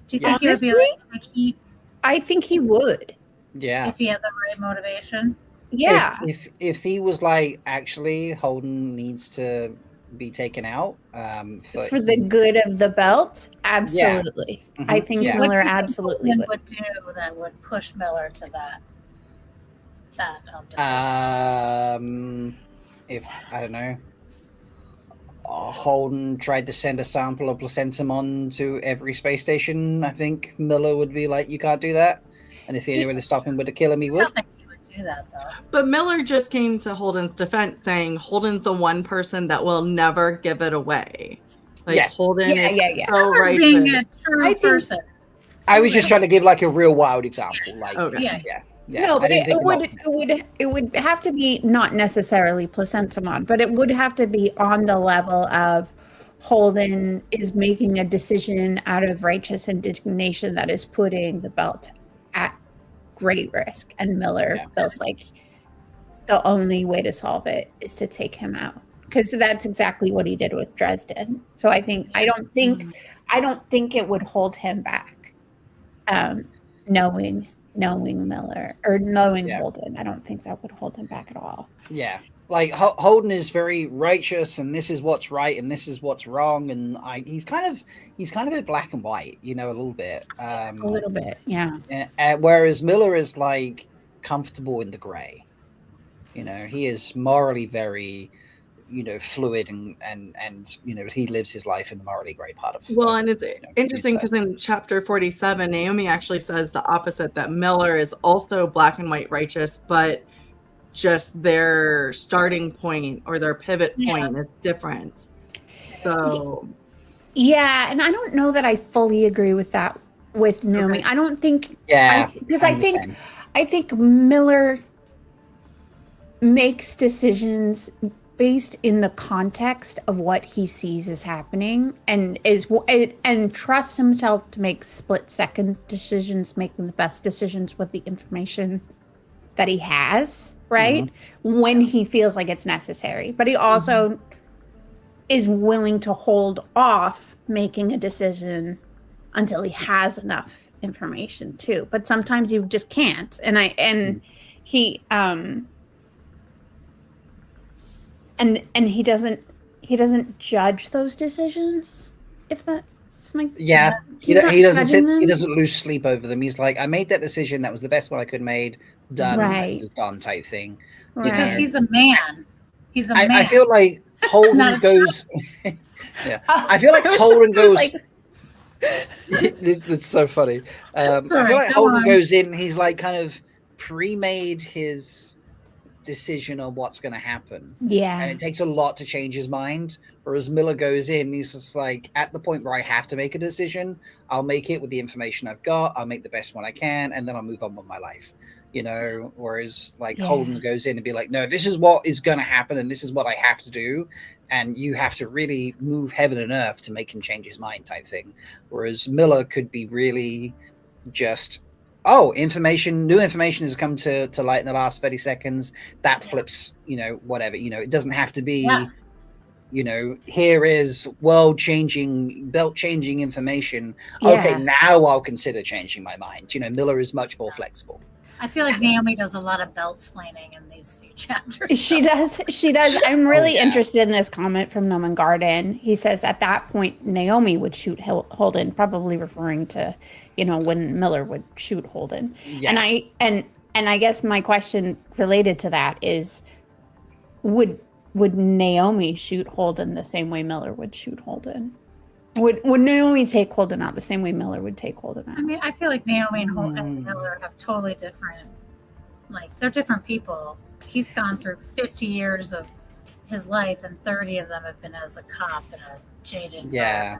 Do you think Honestly, he would be I think he would. Yeah. If he had the right motivation? Yeah. If he was actually Holden needs to be taken out for the good of the belt, absolutely. Yeah. I think Miller absolutely would do that would push Miller to that decision. If I don't know, Holden tried to send a sample of placentamon to every space station, I think Miller would be like, "You can't do that," and if the only way to stop him would to kill him, he would. Do that though. But Miller just came to Holden's defense saying Holden's the one person that will never give it away. Yes. Holden is so right. Being a true person. I was just trying to give a real wild example. Yeah. No, but it would have to be not necessarily placentamon, but it would have to be on the level of Holden is making a decision out of righteous indignation that is putting the belt at great risk, and Miller feels like the only way to solve it is to take him out, because that's exactly what he did with Dresden. So I don't think it would hold him back, knowing Miller or knowing Holden. I don't think that would hold him back at all. Yeah, Holden is very righteous, and this is what's right, and this is what's wrong, and he's kind of a black and white, a little bit. A little bit, yeah. Whereas Miller is comfortable in the gray. He is morally very, fluid, and he lives his life in the morally gray part of. Well, and it's interesting because in chapter 47, Naomi actually says the opposite, that Miller is also black and white righteous, but just their starting point or their pivot point is different. So yeah, and I don't know that I fully agree with that with Naomi. Okay. I don't think because I think Miller makes decisions based in the context of what he sees is happening, and trusts himself to make split-second decisions, making the best decisions with the information that he has, right? Mm-hmm. When he feels like it's necessary. But he also is willing to hold off making a decision until he has enough information too, but sometimes you just can't. And he he doesn't judge those decisions, if that's my he doesn't lose sleep over them. He's like, I made that decision, that was the best one I could made, done, right. moved on type thing. Because he's a man. He's a man. I feel like Holden goes I feel like Holden goes like... this is so funny. I feel like Holden goes in, he's like kind of pre-made his decision on what's going to happen. Yeah. And it takes a lot to change his mind. Whereas Miller goes in, he's just like, at the point where I have to make a decision, I'll make it with the information I've got. I'll make the best one I can, and then I'll move on with my life. You know, whereas like Holden goes in and be like, no, this is what is going to happen, and this is what I have to do. And you have to really move heaven and earth to make him change his mind type thing. Whereas Miller could be really just, new information has come to light in the last 30 seconds. That flips, whatever, it doesn't have to be, here is world-changing, belt-changing information. Yeah. Okay, now I'll consider changing my mind. Miller is much more flexible. I feel like Naomi does a lot of belt-splaining in these few chapters. She does. I'm really interested in this comment from Noman Garden. He says, at that point, Naomi would shoot Holden, probably referring to, when Miller would shoot Holden. Yeah. And I guess my question related to that is, would Naomi shoot Holden the same way Miller would shoot Holden? Would Naomi take Holden out the same way Miller would take Holden out? I mean, I feel like Naomi and Miller have totally different, they're different people. He's gone through 50 years of his life, and 30 of them have been as a cop and a jaded. Yeah.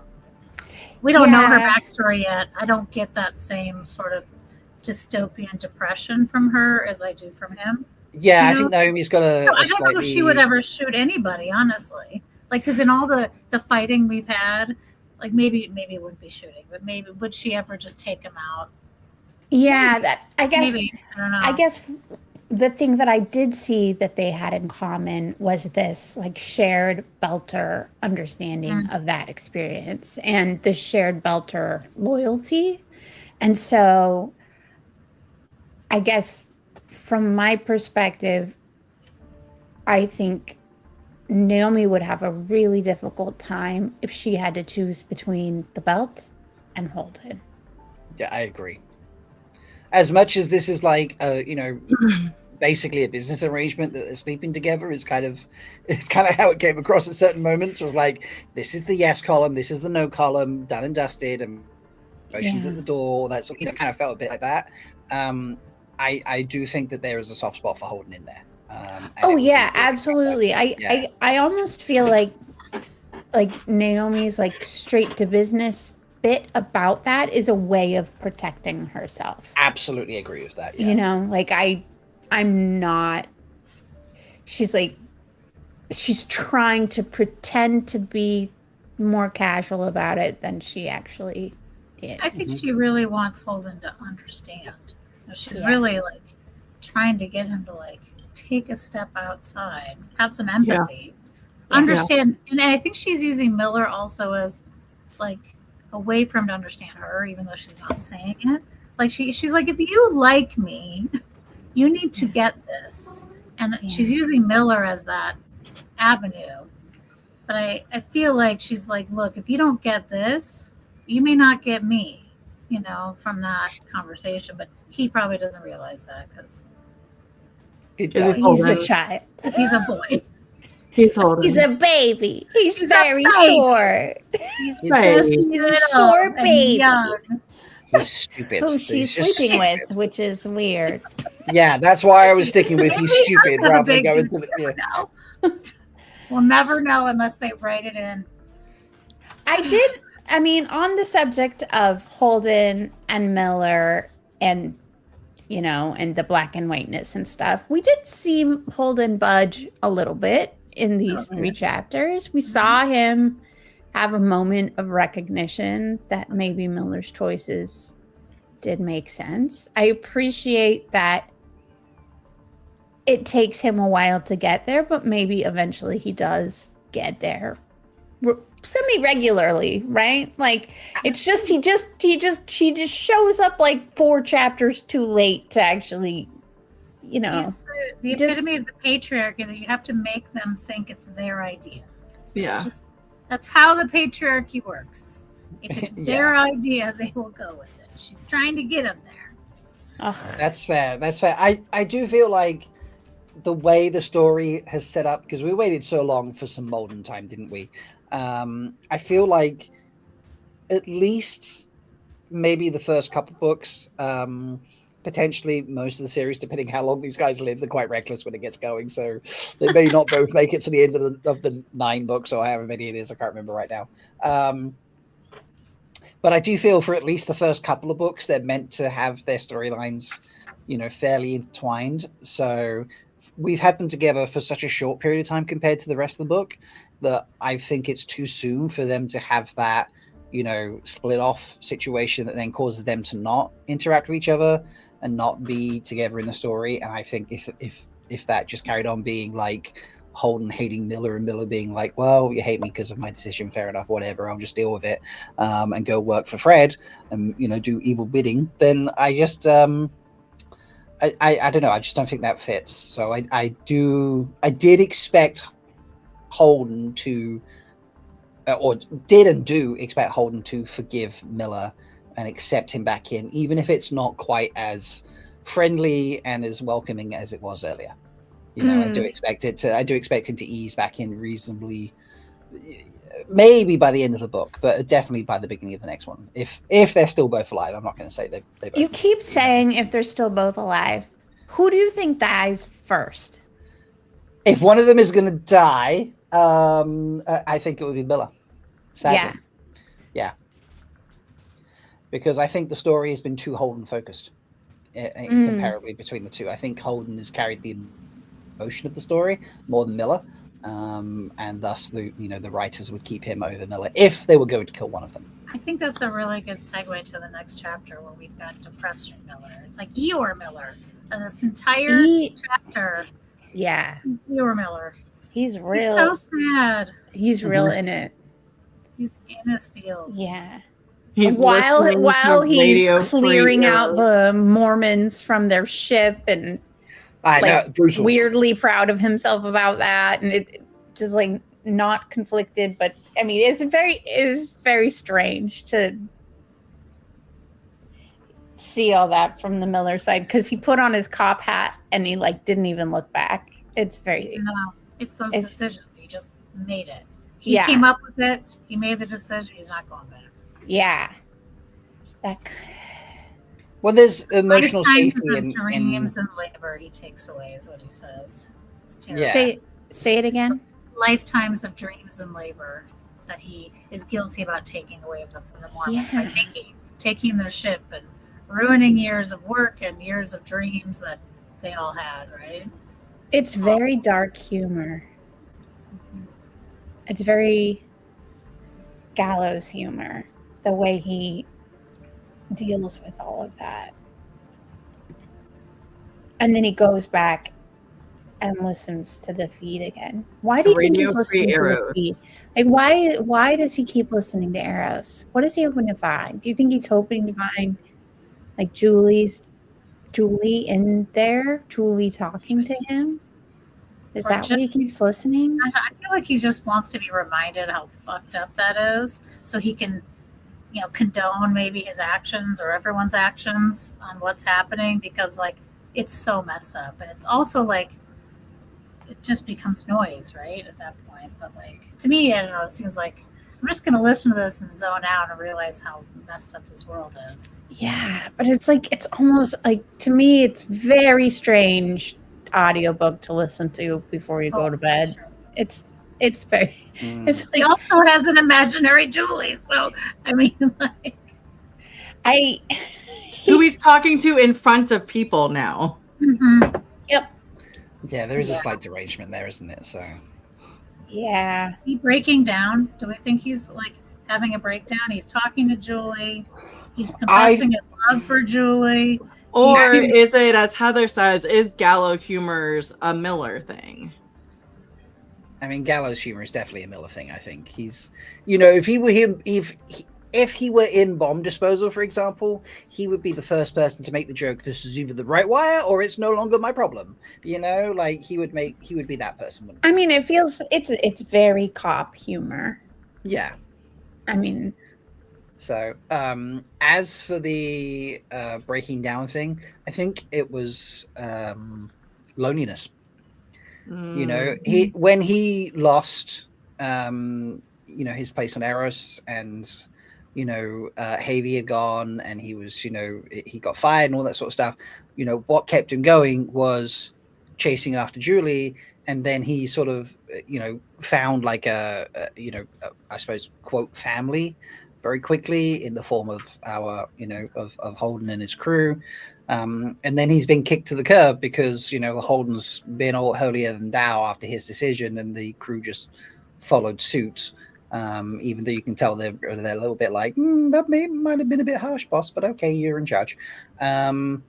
We don't know her backstory yet. I don't get that same sort of dystopian depression from her as I do from him. Yeah, I think Naomi's got a I don't know if she would ever shoot anybody, honestly. Because in all the fighting we've had, maybe it wouldn't be shooting, but maybe would she ever just take him out? Yeah, I guess. Maybe, I don't know. I guess the thing that I did see that they had in common was this shared Belter understanding of that experience and the shared Belter loyalty. And so I guess from my perspective, I think Naomi would have a really difficult time if she had to choose between the belt and Holden. Yeah, I agree. As much as this is basically a business arrangement that they're sleeping together, it's kind of how it came across at certain moments. It was like, this is the yes column, this is the no column, done and dusted, and motions at the door. That's kind of felt a bit like that. I do think that there is a soft spot for Holden in there. Absolutely. I almost feel like Naomi's straight to business bit about that is a way of protecting herself. Absolutely agree with that. Yeah. I'm not. She's trying to pretend to be more casual about it than she actually is. I think she really wants Holden to understand. She's really trying to get him to take a step outside, have some empathy, understand. And I think she's using Miller also as a way for him to understand her, even though she's not saying it. She's like, if you like me, you need to get this. And she's using Miller as that avenue. But I feel like she's like, look, if you don't get this, you may not get me, from that conversation. But he probably doesn't realize that because he's a child. He's a boy. He's older. He's a baby. He's very short. He's a short baby. Young. He's stupid. Who she's sleeping with, which is weird. Yeah, that's why I was sticking with he's stupid rather than going to the. We'll never know unless they write it in. On the subject of Holden and Miller and and the black and whiteness and stuff, we did see Holden budge a little bit in these 3 chapters. We saw him have a moment of recognition that maybe Miller's choices did make sense. I appreciate that it takes him a while to get there, but maybe eventually he does get there. semi-regularly, right? Like it's just she just shows up like 4 chapters too late to actually, He's the just- epitome of the patriarchy, that you have to make them think it's their idea. Yeah. That's how the patriarchy works. If it's their idea, they will go with it. She's trying to get him there. Ugh. That's fair. I do feel like the way the story has set up, because we waited so long for some Molden time, didn't we? I feel like at least maybe the first couple books, potentially most of the series, depending how long these guys live. They're quite reckless when it gets going, so they may not both make it to the end of the 9 books or however many it is. I can't remember right now. But I do feel for at least the first couple of books, they're meant to have their storylines, fairly intertwined. So we've had them together for such a short period of time compared to the rest of the book that I think it's too soon for them to have that, split off situation that then causes them to not interact with each other and not be together in the story. And I think if that just carried on being like Holden hating Miller and Miller being like, well, you hate me because of my decision, fair enough, whatever, I'll just deal with it, and go work for Fred and do evil bidding, then I just I don't know, I just don't think that fits. So I did expect Holden to do expect Holden to forgive Miller and accept him back in, even if it's not quite as friendly and as welcoming as it was earlier. I do expect him to ease back in reasonably, maybe by the end of the book, but definitely by the beginning of the next one. If they're still both alive, I'm not going to say they both. You keep saying if they're still both alive. Who do you think dies first? If one of them is going to die, I think it would be Miller. Sadly. Yeah. Because I think the story has been too Holden focused, comparably between the two. I think Holden has carried the emotion of the story more than Miller, and thus the writers would keep him over Miller if they were going to kill one of them. I think that's a really good segue to the next chapter where we've got Depression Miller. It's like Eeyore Miller, and this entire chapter. Yeah, Eeyore Miller. He's real. He's so sad. He's real in it. He's in his feels. Yeah. He's while he's clearing Radio out the Mormons from their ship and weirdly proud of himself about that, and it just like not conflicted, but I mean it's very strange to see all that from the Miller side, because he put on his cop hat and he like didn't even look back. It's those decisions. He just made it. He came up with it. He made the decision. He's not going back. Yeah. Well, there's emotional safety in dreams and labor. He takes away, is what he says. It's terrible. Yeah. Say it again. Lifetimes of dreams and labor that he is guilty about taking away from the Mormons by taking their ship and ruining years of work and years of dreams that they all had. Right. It's very dark humor. It's very gallows humor, the way he deals with all of that. And then he goes back and listens to the feed again. Why do you think he's listening to the feed? Like, why does he keep listening to Arrows? What is he hoping to find? Do you think he's hoping to find like Julie in there? Julie talking to him? Is that why he keeps listening? I feel like he just wants to be reminded how fucked up that is, so he can, condone maybe his actions or everyone's actions on what's happening, because like it's so messed up, and it's also like it just becomes noise, right, at that point. But like to me, I don't know, it seems like I'm just going to listen to this and zone out and realize how messed up this world is. Yeah, but it's like it's almost like, to me, it's very strange audiobook to listen to before you go to bed. Sure. It's very it's like, he also has an imaginary Julie, so I mean like who he's talking to in front of people now. Yep. Yeah, there is a slight derangement there, isn't it? So yeah. Is he breaking down? Do we think he's like having a breakdown? He's talking to Julie, he's confessing his love for Julie. Or is it, as Heather says, is gallow humors a Miller thing? I mean, gallows humor is definitely a Miller thing. I think he's, if he were him, if he were in Bomb Disposal, for example, he would be the first person to make the joke. This is either the right wire or it's no longer my problem. Like he would be that person. I mean, it's very cop humor. Yeah. I mean, so as for the breaking down thing, I think it was loneliness. When he lost his place on Eros, and Havy had gone, and he was he got fired and all that sort of stuff. What kept him going was chasing after Julie, and then he sort of found like I suppose quote family very quickly in the form of our of Holden and his crew. And then he's been kicked to the curb because Holden's been all holier than thou after his decision, and the crew just followed suit. Even though you can tell they're a little bit like that might have been a bit harsh, boss, but okay, you're in charge. And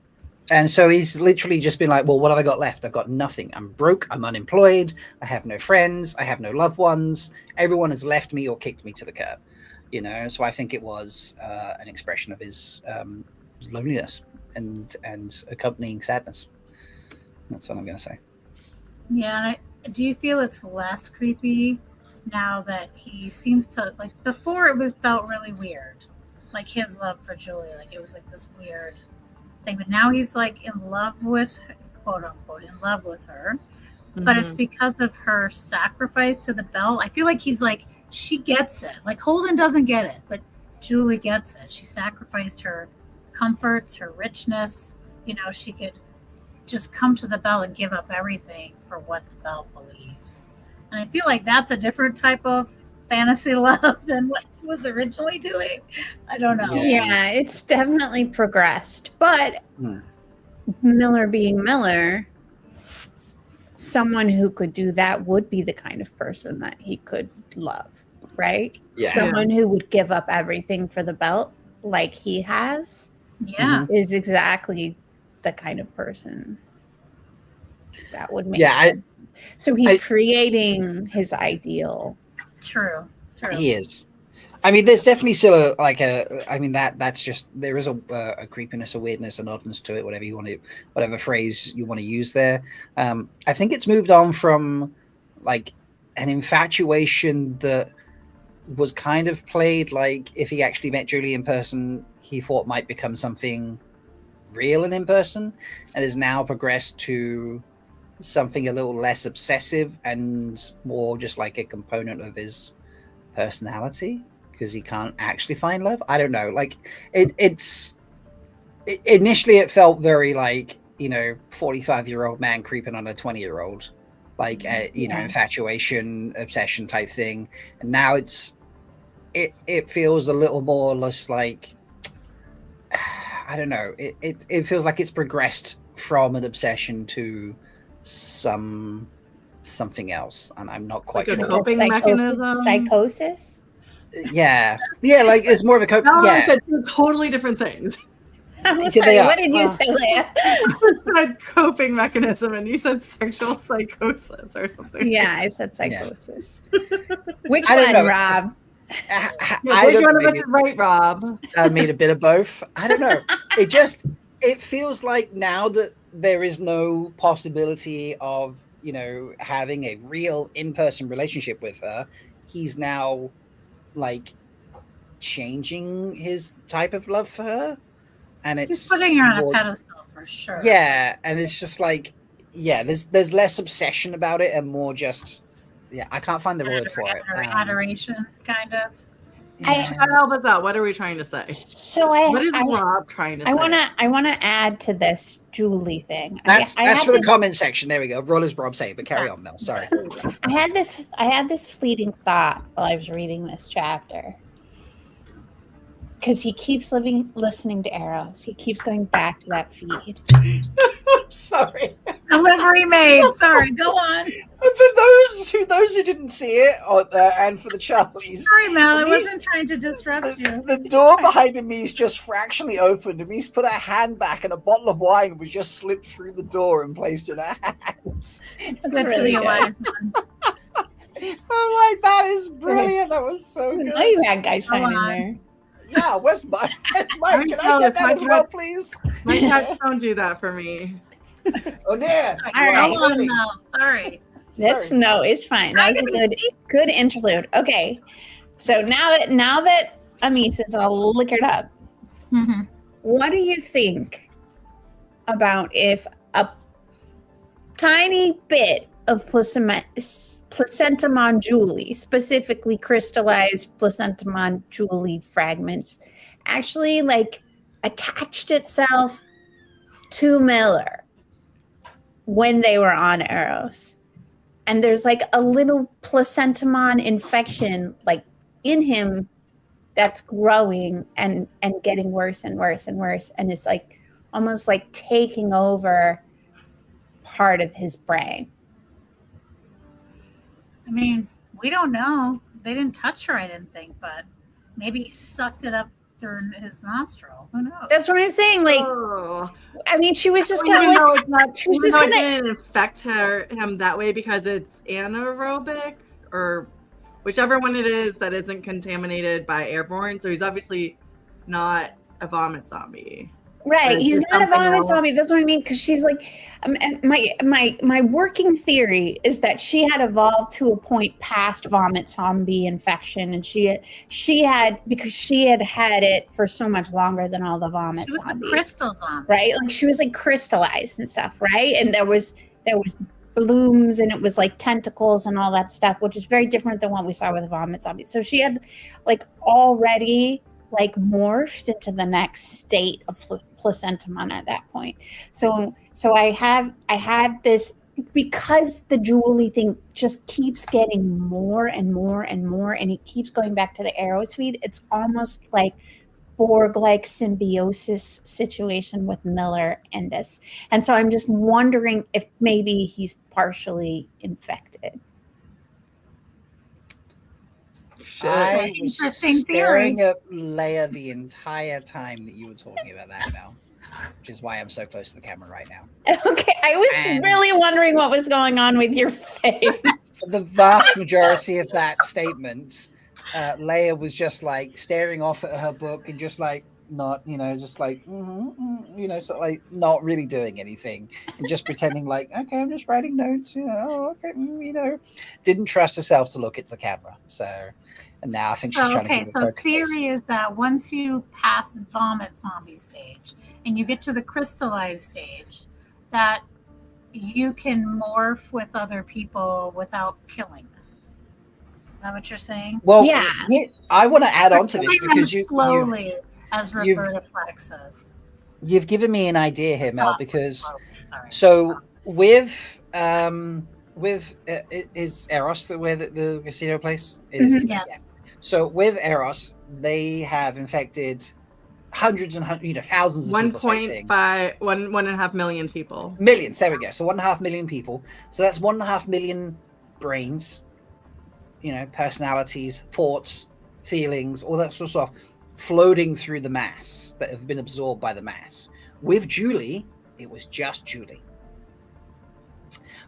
so he's literally just been like, well, what have I got left? I've got nothing. I'm broke. I'm unemployed. I have no friends. I have no loved ones. Everyone has left me or kicked me to the curb. So I think it was an expression of his loneliness and accompanying sadness. That's what I'm going to say. Yeah, and do you feel it's less creepy now that he seems to, like, before it felt really weird, like his love for Julie, like it was like this weird thing, but now he's like in love with, quote unquote, in love with her, but it's because of her sacrifice to the belt. I feel like he's like, she gets it. Like Holden doesn't get it, but Julie gets it. She sacrificed her comforts, her richness. She could just come to the belt and give up everything for what the belt believes. And I feel like that's a different type of fantasy love than what he was originally doing. I don't know. Yeah, it's definitely progressed. But Miller being Miller, someone who could do that would be the kind of person that he could love, right? Yeah. Someone who would give up everything for the belt like he has is exactly the kind of person that would make sense. So he's creating his ideal. True. He is. I mean, there's definitely still that's just, there is a creepiness, a weirdness, an oddness to it, whatever phrase you want to use there. I think it's moved on from like an infatuation that was kind of played like if he actually met Julie in person, he thought might become something real and in person, and has now progressed to something a little less obsessive and more just like a component of his personality because he can't actually find love. I don't know. Like initially it felt very like 45-year-old man creeping on a 20-year-old, like infatuation, obsession type thing, and now it feels a little more less like I don't know. It feels like it's progressed from an obsession to something else, and I'm not quite like sure. A coping mechanism, psychosis. Yeah, like it's more of a coping. No, yeah, I said two totally different things. I'm sorry, what did you say, Leigh-A? I said coping mechanism, and you said sexual psychosis or something. Yeah, I said psychosis. Which I don't one, know. Rob? Which one of us is right, Rob? I made a bit of both. I don't know. It feels like now that there is no possibility of having a real in-person relationship with her, he's now like changing his type of love for her, and he's putting her on a pedestal for sure. Yeah, and it's just like there's less obsession about it and more just I can't find the word for it. Adoration, kind of. Help us out. What are we trying to say? So what is Rob trying to say? I wanna add to this Julie thing. That's for the comment section. There we go. Roll as Rob say, but carry on, Mel. Sorry. I had this fleeting thought while I was reading this chapter. Because he keeps listening to Arrows. He keeps going back to that feed. Sorry. Delivery made. Sorry, go on. For those who didn't see it, and for the Charlies. Sorry, Mel. I wasn't trying to disrupt you. The door behind Amise just fractionally opened. Amise put her hand back, and a bottle of wine was just slipped through the door and placed in her hands. That's really wise one. I'm like, that is brilliant. That was so good. I you had guys shine in on. there. Yeah, where's Mike? Can I get that as well, please? My cats don't do that for me. Oh, dear. All right, hold on now. Sorry. No, it's fine. That was a good interlude. Okay, so now that Amis is all liquored up, Mm-hmm. what do you think about if a tiny bit of placentamon Julie, specifically crystallized placentamon Julie fragments, actually like attached itself to Miller when they were on Eros? And there's like a little placentamon infection like in him that's growing and getting worse and worse and worse, and it's like almost like taking over part of his brain. I mean, we don't know. They didn't touch her, I didn't think, but maybe he sucked it up through his nostril. Who knows? That's what I'm saying. Like, I mean, she was just Even gonna though like, it's not, she was even just though it gonna. didn't affect him that way because it's anaerobic or whichever one it is that isn't contaminated by airborne. So he's obviously not a vomit zombie. Right, But he's it's not a something vomit else. zombie. That's what I mean. Because she's like, my working theory is that she had evolved to a point past vomit zombie infection, and she had because she had it for so much longer than all the vomit She was zombies. a crystal zombie. Right, like she was like crystallized and stuff. Right, and there was blooms and it was like tentacles and all that stuff, which is very different than what we saw with the vomit zombies. So she had like already like morphed into the next state of placentamon at that point. So I have this, because the Julie thing just keeps getting more and more and more, and it keeps going back to the Eros feed. It's almost like Borg-like symbiosis situation with Miller and this. And so I'm just wondering if maybe he's partially infected. I was Interesting staring at Leigh-A the entire time that you were talking about that now, which is why I'm so close to the camera right now. Okay, I was really wondering what was going on with your face. For the vast majority of that statement, Leigh-A was just like staring off at her book and just like not, just like, so like not really doing anything and just pretending like, okay, I'm just writing notes, okay, didn't trust herself to look at the camera. So, and now I think she's trying to keep so theory is that once you pass vomit zombie stage and you get to the crystallized stage, that you can morph with other people without killing them. Is that what you're saying? Well, yeah. I want to add on to this because slowly, as Roberta Fleck says. You've given me an idea here, Mel, because Sorry. with is Eros where the casino place is? Mm-hmm. Yes. Yeah. So with Eros, they have infected hundreds and thousands of people. 1.5 million people. Millions. There we go. So 1.5 million people. So that's 1.5 million brains. Personalities, thoughts, feelings, all that sort of stuff, floating through the mass that have been absorbed by the mass. With Julie, it was just Julie.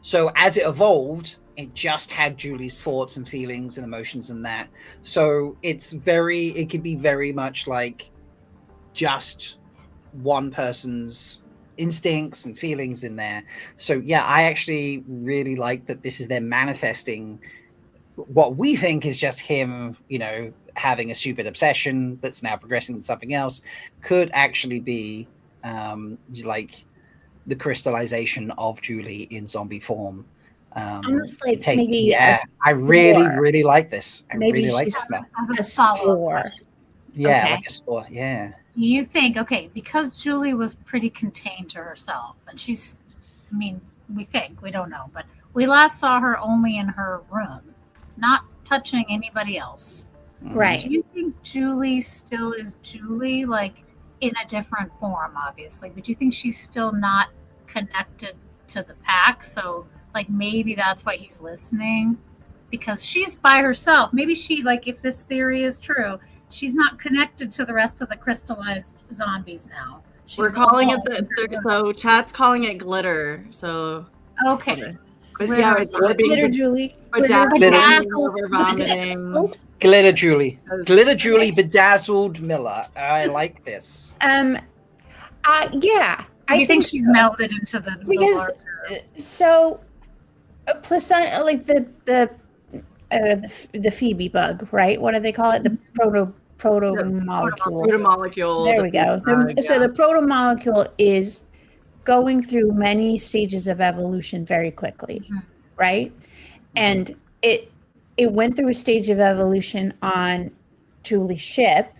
So as it evolved, it just had Julie's thoughts and feelings and emotions and that. So it could be very much like just one person's instincts and feelings in there. So yeah, I actually really like that this is them manifesting what we think is just him, having a stupid obsession that's now progressing to something else, could actually be like the crystallization of Julie in zombie form. Almost like maybe I really like this. I really like this smell. A spore. Yeah, Okay. like a spore. Yeah. You think, because Julie was pretty contained to herself, and we think, we don't know, but we last saw her only in her room, not touching anybody else. Right. Do you think Julie still is Julie, like in a different form, obviously, but do you think she's still not connected to the pack? So, like, maybe that's why he's listening, because she's by herself. Maybe she, like, if this theory is true, she's not connected to the rest of the crystallized zombies now. We're calling it so chat's calling it glitter. So okay. But yeah, it's Glitter Julie. bedazzled, over vomiting. Glitter Julie. Glitter Julie bedazzled Miller. I like this. Yeah. Do you think she's melded into the because so placenta, like the Phoebe bug, right? What do they call it? The protomolecule. Protomolecule. There we go. So the protomolecule is going through many stages of evolution very quickly, right? And it went through a stage of evolution on Julie's ship,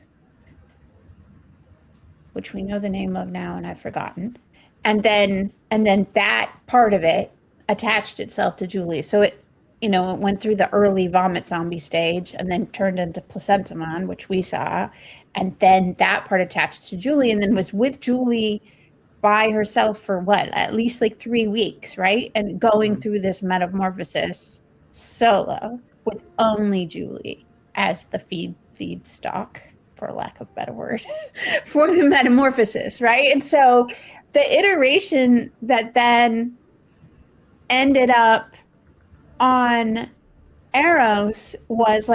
which we know the name of now and I've forgotten. And then that part of it attached itself to Julie. So it went through the early vomit zombie stage and then turned into placentamon, which we saw. And then that part attached to Julie and then was with Julie by herself for at least like 3 weeks, right? And going through this metamorphosis solo with only Julie as the feedstock, for lack of a better word, for the metamorphosis, right? And so the iteration that then ended up on Eros was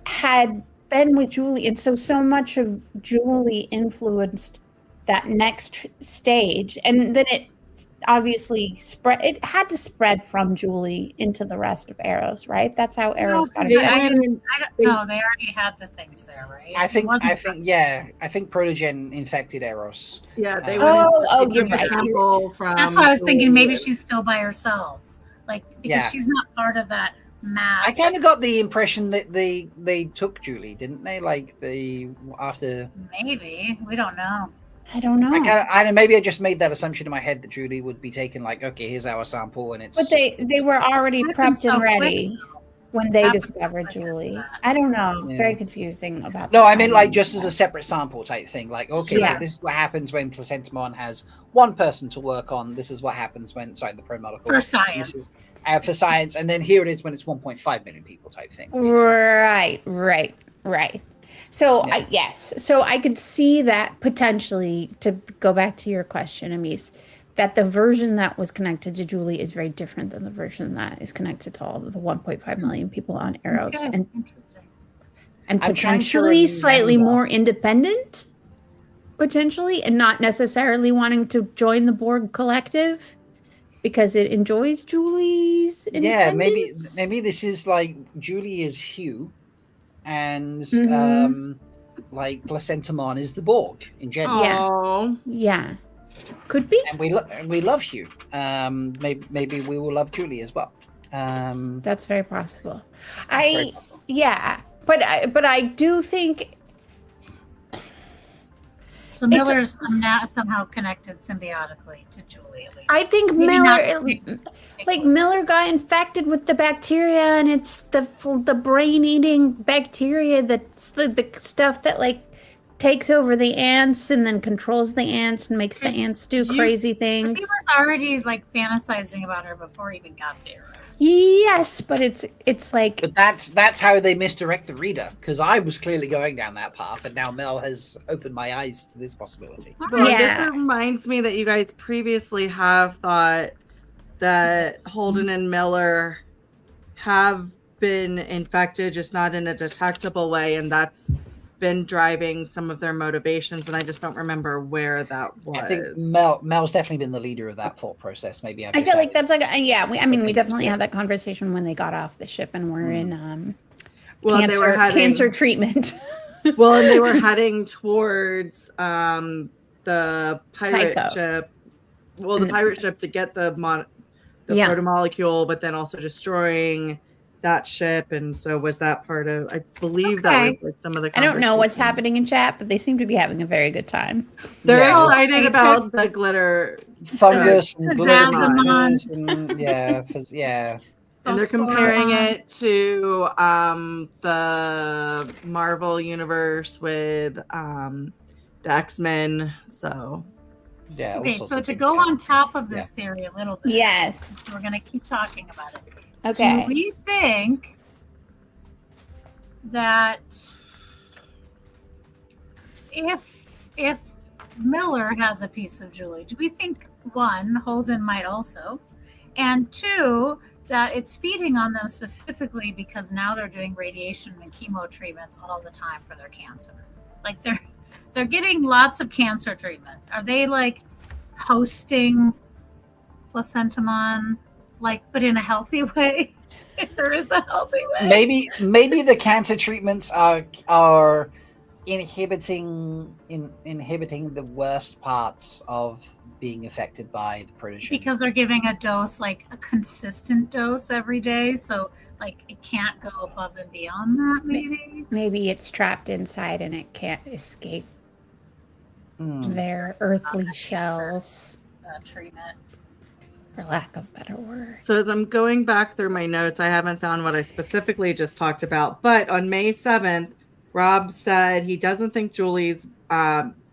had been with Julie, and so much of Julie influenced that next stage, and then it obviously spread. It had to spread from Julie into the rest of Eros, right? That's how Eros got it. I don't know. They already had the things there, right? I think Protogen infected Eros. Yeah, they you're right. That's why I was thinking maybe she's still by herself, because she's not part of that mass. I kind of got the impression that they took Julie, didn't they? After maybe, we don't know. I don't know. Maybe I just made that assumption in my head that Julie would be taken. Okay, here's our sample, and it's. But they were already prepped and ready when they discovered Julie. I don't know. Yeah. Very confusing about. No, I mean just as a separate sample type thing. So this is what happens when placentamon has one person to work on. This is what happens when the promolecule for science. For science, and then here it is when it's 1.5 million people type thing. Right. So so I could see that potentially, to go back to your question, Amis, that the version that was connected to Julie is very different than the version that is connected to all of the 1.5 million people on Eros, and potentially slightly more independent, potentially, and not necessarily wanting to join the Borg collective because it enjoys Julie's independence. Yeah, maybe this is Julie is Hugh. And placentamon is the Borg in general. Yeah, could be. And we love Hugh. Maybe we will love Julie as well. That's very possible. But I do think. So Miller's somehow connected symbiotically to Julie. At least. I think Miller got infected with the bacteria, and it's the brain-eating bacteria that's the stuff that takes over the ants and then controls the ants and makes the ants do crazy things. He was already fantasizing about her before he even got to her. Yes, but it's But that's how they misdirect the reader, because I was clearly going down that path, and now Mel has opened my eyes to this possibility. Well, this reminds me that you guys previously have thought that Holden and Miller have been infected, just not in a detectable way, and that's been driving some of their motivations, and I just don't remember where that was. I think Mel's definitely been the leader of that thought process. Maybe I feel like that's we definitely had that conversation when they got off the ship and were in cancer treatment. Well, and they were heading towards the pirate ship. Well, the pirate ship to get the protomolecule, but then also destroying that ship. And so was that part of, I believe that was some of the I don't know what's happening in chat, but they seem to be having a very good time. They're excited about the glitter fungus and glitter and they're comparing it to the Marvel universe with the X-Men. So so to go on top of this theory a little bit, yes, we're going to keep talking about it. Okay. Do we think that if Miller has a piece of Julie, do we think Holden might also, and 2, that it's feeding on them specifically because now they're doing radiation and chemo treatments all the time for their cancer. Like they're getting lots of cancer treatments. Are they like hosting placentamon, like, but in a healthy way? If there is a healthy way. Maybe the cancer treatments are inhibiting the worst parts of being affected by the protogen. Because they're giving a dose, like a consistent dose every day, so like it can't go above and beyond that. Maybe it's trapped inside and it can't escape their earthly shells. Treatment. For lack of better word. So as I'm going back through my notes, I haven't found what I specifically just talked about. But on May 7th, Rob said he doesn't think Julie's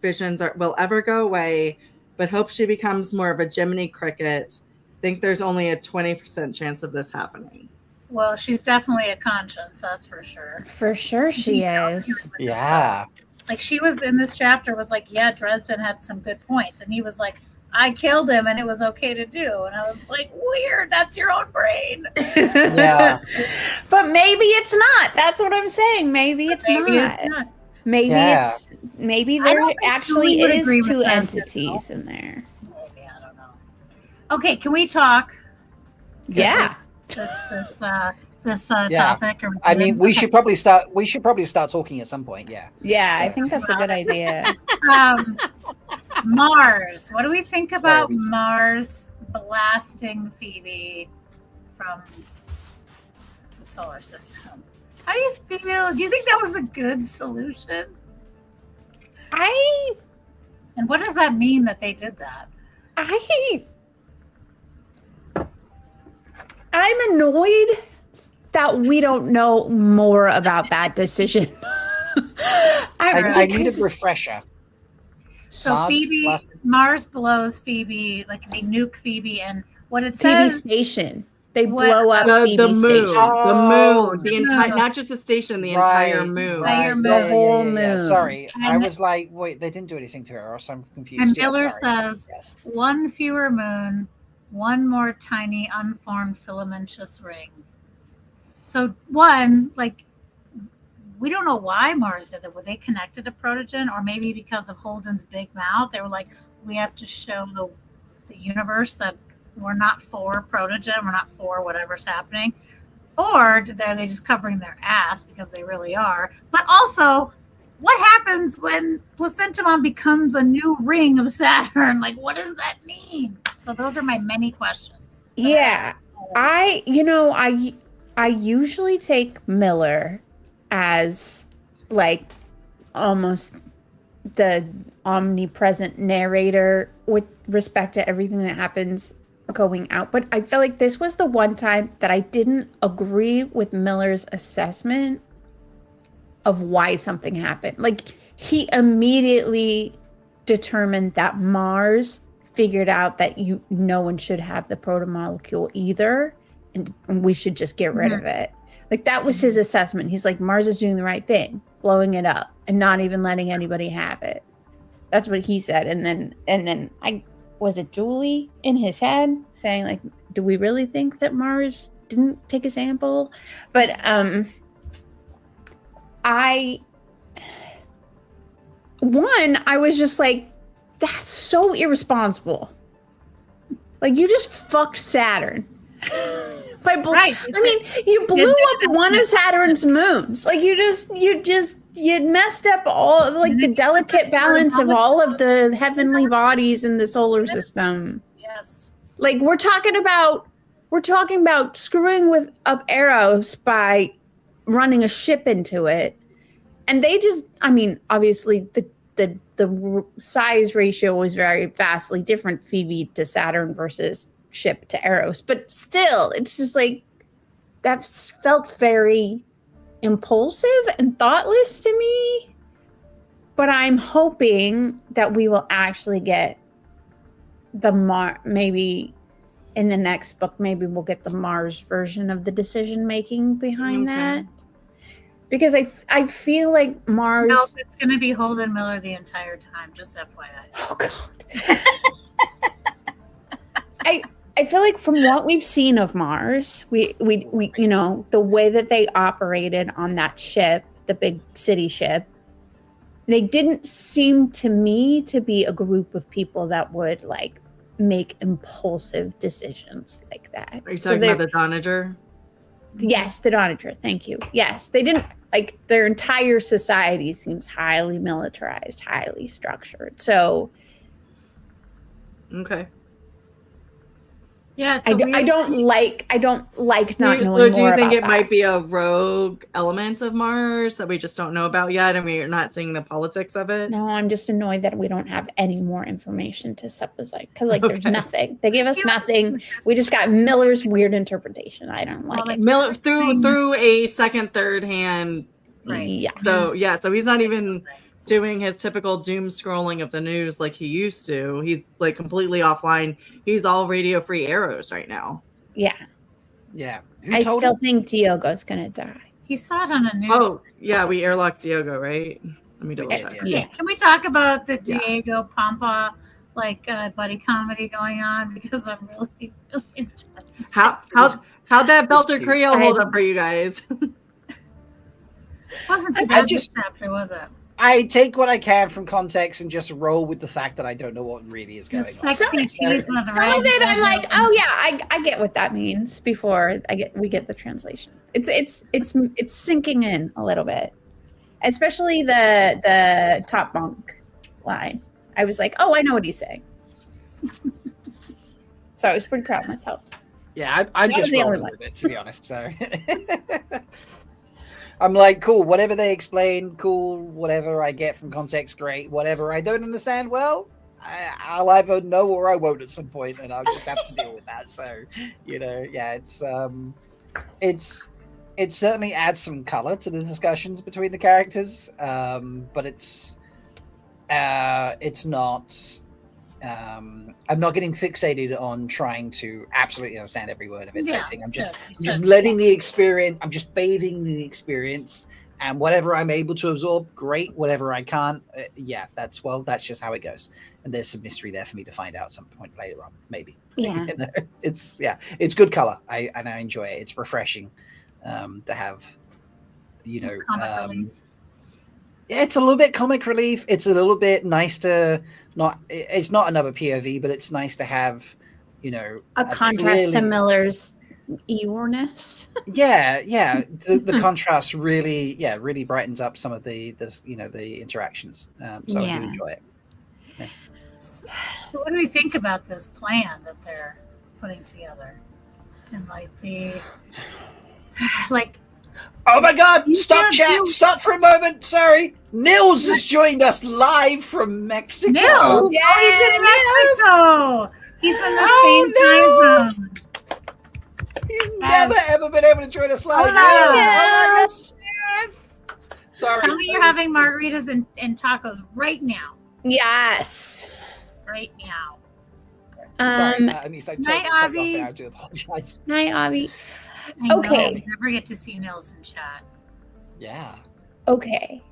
visions will ever go away, but hopes she becomes more of a Jiminy Cricket. Think there's only a 20% chance of this happening. Well, she's definitely a conscience, that's for sure. For sure she is. Yeah. Like she was in this chapter was like, yeah, Dresden had some good points. And he was like, I killed him and it was okay to do. And I was like, weird, that's your own brain. Yeah. But maybe it's not. That's what I'm saying. Maybe it's not. Maybe maybe there actually is 2 entities in there. Maybe, I don't know. Okay, can we talk? Yeah. This topic. Or I mean, we should probably start talking at some point. Yeah. Yeah, I think that's a good idea. Mars. What do we think about Mars blasting Phoebe from the solar system? How do you feel? Do you think that was a good solution? And what does that mean that they did that? I'm annoyed that we don't know more about that decision. I need a refresher. So Mars blows Phoebe, like they nuke Phoebe, and what it says. Phoebe Station. They blow up Phoebe the moon. Station. The entire, not just the station, the entire moon. The whole moon. Yeah. Sorry, I was like, wait, they didn't do anything to her, or so I'm confused. And Miller says, one fewer moon, one more tiny unformed filamentous ring. So one, like, we don't know why Mars did it. Were they connected to Protogen, or maybe because of Holden's big mouth, they were like, we have to show the universe that we're not for Protogen, we're not for whatever's happening. Or are they just covering their ass because they really are? But also, what happens when Placentamon becomes a new ring of Saturn? Like, what does that mean? So those are my many questions. Yeah. I usually take Miller as like almost the omnipresent narrator with respect to everything that happens going out. But I feel like this was the one time that I didn't agree with Miller's assessment of why something happened. Like, he immediately determined that Mars figured out that no one should have the protomolecule either, and we should just get rid of it. Like, that was his assessment. He's like, Mars is doing the right thing, blowing it up and not even letting anybody have it. That's what he said. And then was it Julie in his head saying, like, do we really think that Mars didn't take a sample? But I was just like, that's so irresponsible. Like, you just fucked Saturn. I mean, you blew up one of Saturn's moons. Like, you messed up all, like, the delicate balance of all of the heavenly bodies in the solar system. Yes. Like, we're talking about screwing with up Eros by running a ship into it. And they just, I mean, obviously the size ratio was very vastly different, Phoebe to Saturn versus ship to Eros, but still, it's just like, that felt very impulsive and thoughtless to me. But I'm hoping that we will actually get maybe in the next book, maybe we'll get the Mars version of the decision making behind that. Because I feel like Mars. No, it's going to be Holden Miller the entire time. Just FYI. Oh God. I feel like from what we've seen of Mars, we you know, the way that they operated on that ship, the big city ship, they didn't seem to me to be a group of people that would like make impulsive decisions like that. Are you talking about the Donager? Yes, the Donager. Thank you. Yes, they didn't like their entire society seems highly militarized, highly structured. So, okay. Yeah, I don't like not knowing So more do you think about it that. might be a rogue element of Mars that we just don't know about yet, and we're not seeing the politics of it? No, I'm just annoyed that we don't have any more information to suppose because like there's nothing. They gave us nothing. We just got Miller's weird interpretation. I don't like it. Miller through a second, third hand. Right. Yeah. So he's not even doing his typical doom scrolling of the news like he used to. He's like completely offline. He's all radio free arrows right now. Yeah. Yeah. I still think Diogo's gonna die. He saw it on a news. Oh, yeah, we airlocked Diogo, right? Let me double check. Yeah. Can we talk about the Diego Pampa buddy comedy going on? Because I'm really enjoying it. How'd that Belter Creole hold up for you guys? Wasn't too bad this chapter, was it? I take what I can from context and just roll with the fact that I don't know what really is going on. Sexy teeth with Some of it, I'm like, oh yeah, I get what that means before we get the translation. It's sinking in a little bit, especially the top bunk line. I was like, oh, I know what he's saying. So I was pretty proud of myself. Yeah, I'm just rolling with it, to be honest. So I'm like, cool, whatever they explain, cool, whatever I get from context, great. Whatever I don't understand, well, I'll either know or I won't at some point, and I'll just have to deal with that. So, you know, yeah, it certainly adds some color to the discussions between the characters, but it's not. I'm not getting fixated on trying to absolutely understand every word of it. Yeah, I'm just letting the experience. I'm just bathing the experience, and whatever I'm able to absorb, great. Whatever I can't, that's just how it goes. And there's some mystery there for me to find out some point later on, maybe. Yeah, You know, it's good color. I enjoy it. It's refreshing to have, you know. It's a little bit comic relief. It's a little bit nice to it's not another POV, but it's nice to have, you know, a contrast to Miller's Eorness. Yeah. The contrast really brightens up some of the interactions. So I do enjoy it. Yeah. So what do we think about this plan that they're putting together? And oh my God! Stop chat! Stop for a moment. Sorry, Nils has joined us live from Mexico. Nils, he's in Mexico. He's in the same time zone. He's never ever been able to join us live. Hello. Yes. Sorry. Tell me you're having margaritas and tacos right now. Yes. Right now. Sorry, Night, Avi. I do apologize. Night, Avi. Okay. We never get to see Nils in chat. Yeah. Okay.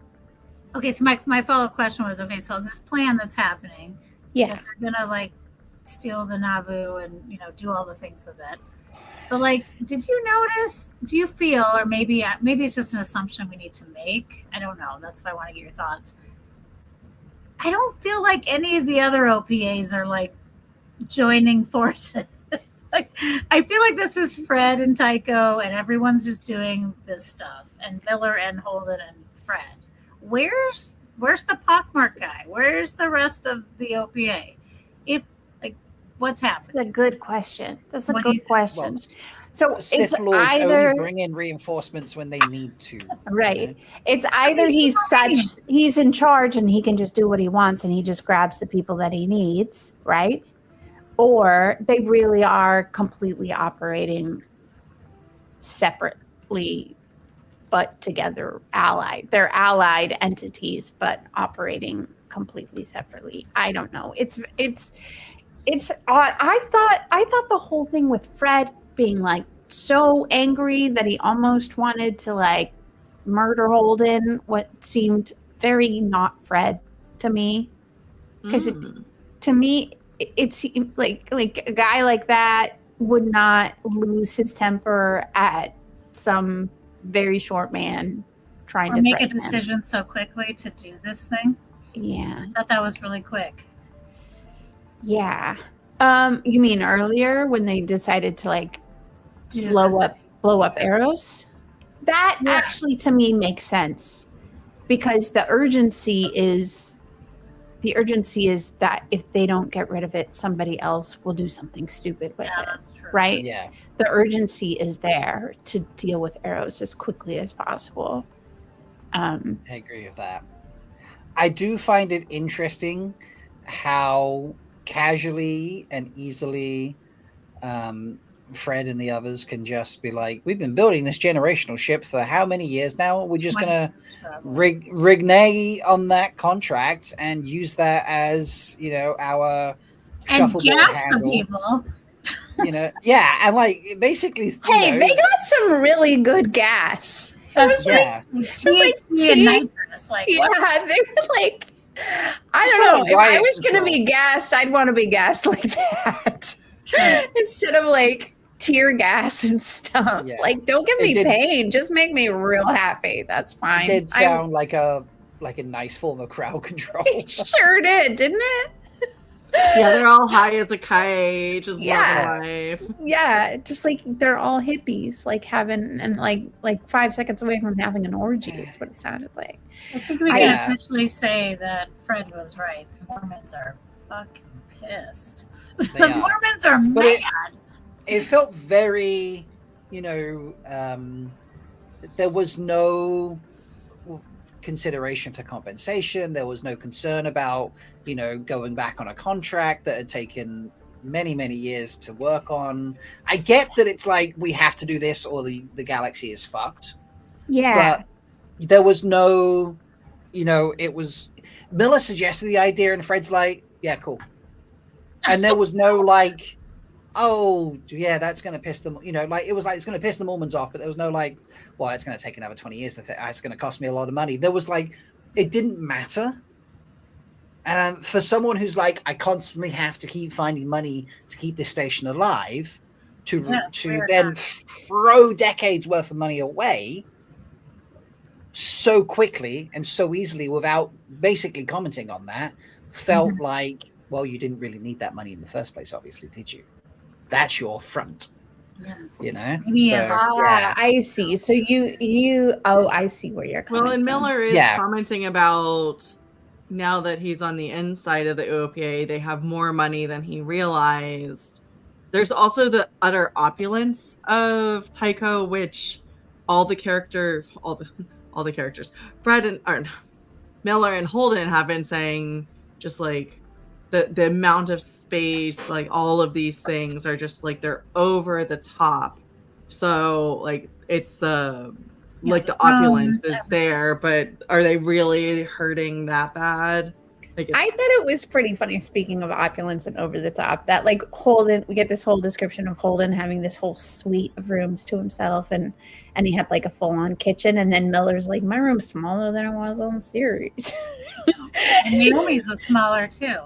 So my follow-up question was, okay, so this plan that's happening, yeah, they're gonna steal the Nauvoo and do all the things with it. But did you notice? Do you feel, or maybe it's just an assumption we need to make? I don't know. That's why I want to get your thoughts. I don't feel like any of the other OPAs are joining forces. I feel like this is Fred and Tycho, and everyone's just doing this stuff, and Miller and Holden and Fred. Where's the pockmark guy? Where's the rest of the OPA? What's happening? That's a good question. That's a good question. So it's Lords either only bring in reinforcements when they need to. Right. You know? It's either he's in charge and he can just do what he wants and he just grabs the people that he needs, right? Or they really are completely operating separately, but together allied. They're allied entities, but operating completely separately. I don't know. It's odd. I thought the whole thing with Fred being so angry that he almost wanted to murder Holden, what seemed very not Fred to me, because to me it's like a guy like that would not lose his temper at some very short man trying Or to make a threaten him. decision so quickly to do this thing. Yeah. I thought that was really quick. Yeah. You mean earlier when they decided to like Do blow the up arrows? That Yeah. actually to me makes sense because the urgency is that if they don't get rid of it, somebody else will do something stupid with Yeah, it. that's true. Right? Yeah. The urgency is there to deal with arrows as quickly as possible. I agree with that. I do find it interesting how casually and easily Fred and the others can just be like, we've been building this generational ship for how many years now? We're just going to renege on that contract and use that as, our And shuffleboard gas the handle. people. Yeah, and like basically, Hey, they got some really good gas. That's yeah. THC and nitrous. Like, Yeah, what? they were like, I It's don't not know. a If I riot was going to control. be gassed, I'd want to be gassed like that instead of like tear gas and stuff. Yeah. Like, don't give It me did- pain. Just make me real happy. That's fine. It did sound like a nice form of crowd control. It sure did, didn't it? Yeah, they're all high as a kite, just Yeah. loving life. Yeah, just like they're all hippies, like having and like 5 seconds away from having an orgy is what it sounded like. I think we can officially say that Fred was right. The Mormons are fucking pissed. They The are. Mormons are But mad. it felt very, there was no consideration for compensation. There was no concern about, going back on a contract that had taken many, many years to work on. I get that it's like, we have to do this or the galaxy is fucked. Yeah. But there was no, it was, Miller suggested the idea and Fred's like, yeah, cool. And there was no like, oh yeah, that's going to piss them, it was like, it's going to piss the Mormons off, but there was no like, well, it's going to take another 20 years. It's going to cost me a lot of money. There was like, it didn't matter. And for someone who's like, I constantly have to keep finding money to keep this station alive, to then throw decades worth of money away so quickly and so easily without basically commenting on that, felt like, well, you didn't really need that money in the first place, obviously, did you? That's your front. Yeah. I see. So I see where you're coming Well, and from. Miller is commenting about now that he's on the inside of the OPA, they have more money than he realized. There's also the utter opulence of Tycho, which all the characters, Fred and Miller and Holden have been saying, just like the amount of space, like all of these things are just like they're over the top. So like it's the opulence is there, but are they really hurting that bad? Like I thought it was pretty funny, speaking of opulence and over the top, that like Holden, we get this whole description of Holden having this whole suite of rooms to himself, and he had like a full-on kitchen, and then Miller's like, my room's smaller than it was on the series. And Naomi's was smaller too.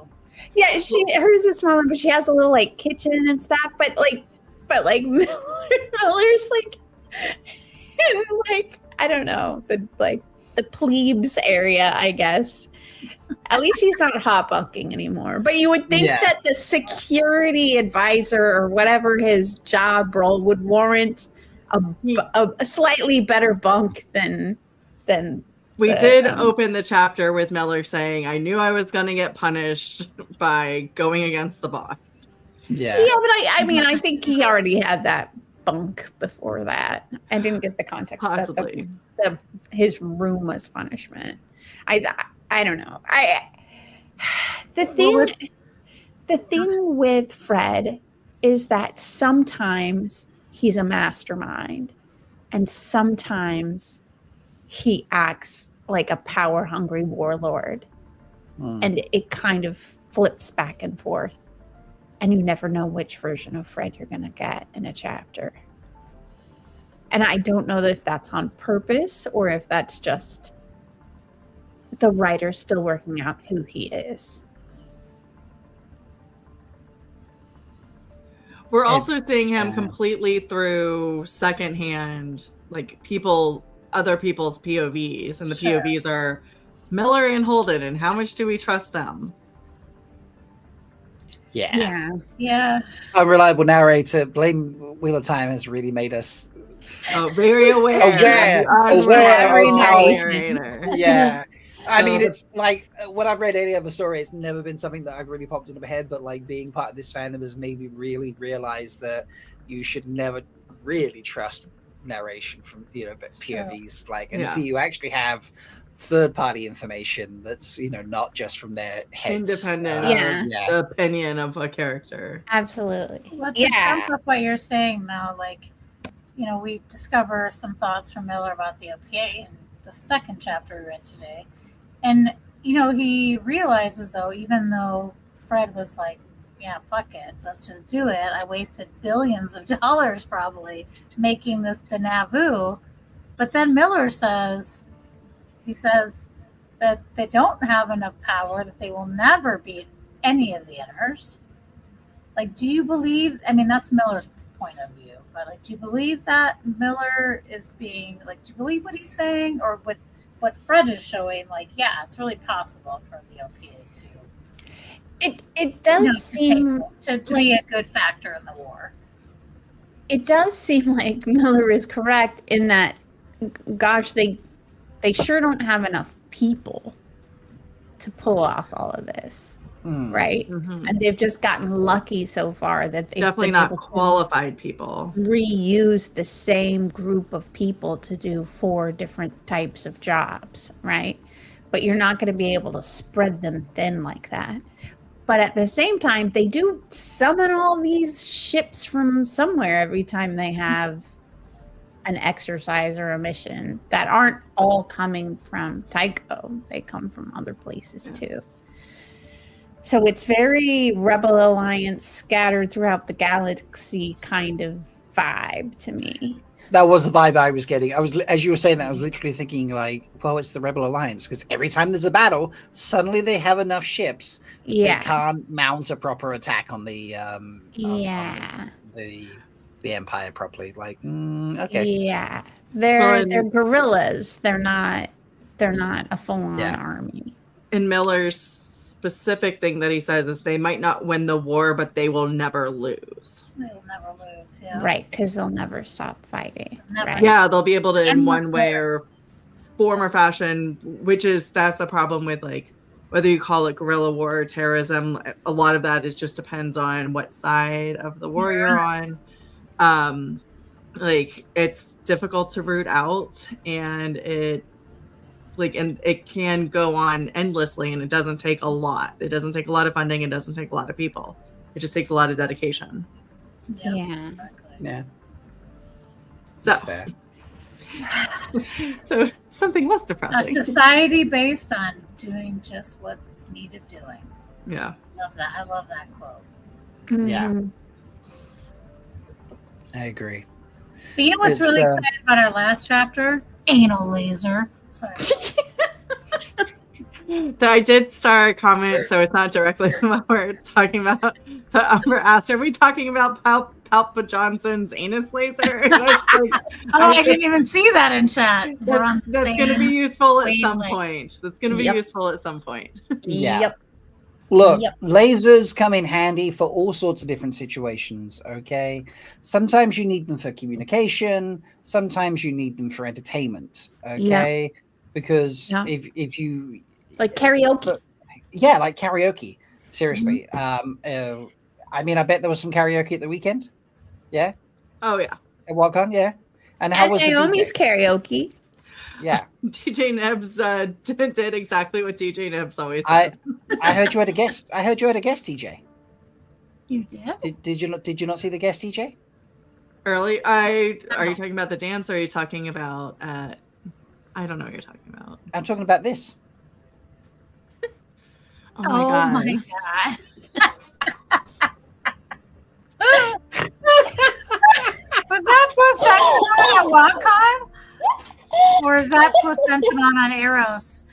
Yeah, hers is smaller, but she has a little like kitchen and stuff. But Miller's like, in, like, I don't know, the plebes area, I guess. At least he's not hot bunking anymore. But you would think that the security advisor or whatever his job role would warrant a slightly better bunk than. We did open the chapter with Miller saying, I knew I was going to get punished by going against the boss. Yeah, but I think he already had that bunk before that. I didn't get the context. Possibly. That his room was punishment. I don't know. The thing with Fred is that sometimes he's a mastermind and sometimes he acts like a power-hungry warlord. And it kind of flips back and forth. And you never know which version of Fred you're going to get in a chapter. And I don't know if that's on purpose or if that's just the writer still working out who he is. We're also It's, seeing him completely through secondhand, like other people's POVs, and the POVs are Miller and Holden, and how much do we trust them? Yeah. Unreliable narrator. Blame Wheel of Time has really made us very aware of the aware of how. narrator. Yeah. I mean, it's like when I've read any other story, it's never been something that I've really popped into my head. But like being part of this fandom has made me really realize that you should never really trust narration from POVs. Like until you actually have third-party information that's not just from their heads, independent, the opinion of a character. Absolutely. Well, to jump off what you're saying, Mel, like we discover some thoughts from Miller about the OPA in the second chapter we read today. And, he realizes, though, even though Fred was like, yeah, fuck it, let's just do it. I wasted billions of dollars probably making the Nauvoo. But then Miller says that they don't have enough power, that they will never beat any of the Inners. Like, do you believe, that's Miller's point of view, but like, do you believe that Miller is being, like, do you believe what he's saying? Or with what Fred is showing, like, yeah, it's really possible for the OPA it does seem to be a good factor in the war. It does seem like Miller is correct in that, gosh, they sure don't have enough people to pull off all of this, right? Mm-hmm. And they've just gotten lucky so far that they've definitely not qualified people. Reuse the same group of people to do 4 different types of jobs, right? But you're not going to be able to spread them thin like that. But at the same time, they do summon all these ships from somewhere every time they have an exercise or a mission that aren't all coming from Tycho. They come from other places too. So it's very Rebel Alliance scattered throughout the galaxy kind of vibe to me. That was the vibe I was getting. As you were saying that, I was literally thinking like, well, it's the Rebel Alliance, because every time there's a battle, suddenly they have enough ships. They can't mount a proper attack on the the Empire properly. Like, okay. Yeah. They're guerrillas. They're not a full-on army. And Miller's specific thing that he says is they might not win the war, but they will never lose. They will never lose, yeah. Right, because they'll never stop fighting. Right? Yeah, they'll be able to, in one way or form or fashion, that's the problem with, like, whether you call it guerrilla war or terrorism, a lot of that just depends on what side of the war you're on. Like, it's difficult to root out, and it can go on endlessly, and it doesn't take a lot. It doesn't take a lot of funding. It doesn't take a lot of people. It just takes a lot of dedication. Yeah. Yeah. That's fair. So something less depressing. A society based on doing just what's needed doing. Yeah. I love that quote. Mm-hmm. Yeah. I agree. But you know what's really exciting about our last chapter? Anal laser. Sorry. I did start a comment, so it's not directly what we're talking about. But Umber asked, "Are we talking about Palpa Johnson's anus laser?" And I was like, I didn't even see that in chat. That's going to be useful at some point. That's going to be useful at some point. Yeah. Yep. Look, lasers come in handy for all sorts of different situations, okay? Sometimes you need them for communication. Sometimes you need them for entertainment, okay? Yeah. Because if you... Like karaoke. Yeah, like karaoke. Seriously. Mm-hmm. I mean, I bet there was some karaoke at the weekend. Yeah? Oh, yeah. At WalkCon, yeah? And how was Naomi's the DJ? Karaoke. Yeah. DJ Nebs did exactly what DJ Nebs always does. I heard you had a guest. I heard you had a guest DJ. You did? Did you not see the guest DJ? Are you talking about the dance, or are you talking about I don't know what you're talking about. I'm talking about this. Oh my god. Was that Posentimon at WalkCon? Or is that Posentimon on Eros?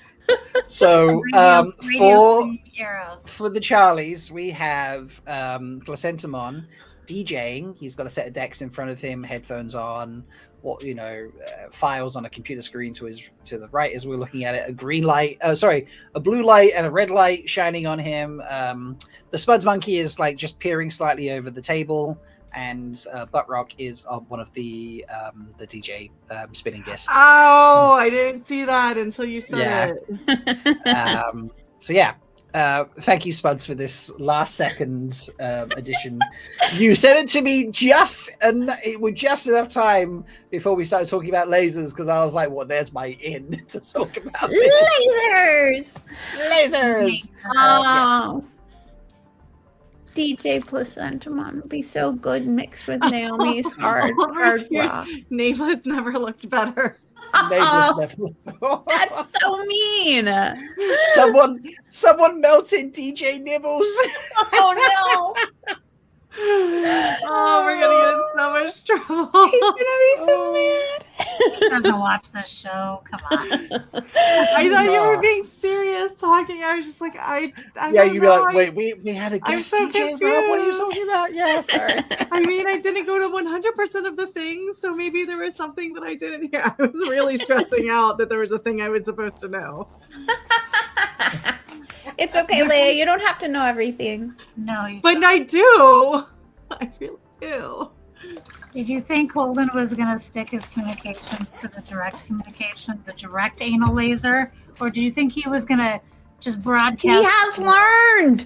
So Radio for the Charlies, we have Placentamon DJing. He's got a set of decks in front of him, headphones on, files on a computer screen to the right as we're looking at it. A blue light and a red light shining on him. The Spuds monkey is like just peering slightly over the table, and Buttrock is one of the DJ spinning discs. Oh, I didn't see that until you said it. So yeah. Thank you, Spuds, for this last second addition. You sent it to me with just enough time before we started talking about lasers, because I was like, well, there's my in to talk about this. Lasers! Oh. Yes. DJ Placentamon would be so good mixed with Naomi's hard rock. Nameless never looked better. That's so mean. Someone melted DJ Nibbles. Oh no. Oh, we're gonna get in so much trouble. He's gonna be so mad. He doesn't watch this show. Come on. I thought you were being serious talking. I was just like, I yeah, you'd be like, wait, we had a guest so DJ, Rob. What are you talking about? Yeah, sorry. I mean, I didn't go to 100% of the things, so maybe there was something that I didn't hear. I was really stressing out that there was a thing I was supposed to know. It's okay, Leigh-A. You don't have to know everything. No, you but don't. I do. I really do. Did you think Holden was going to stick his communications to the direct communication, the direct anal laser? Or did you think he was going to just broadcast? He has learned.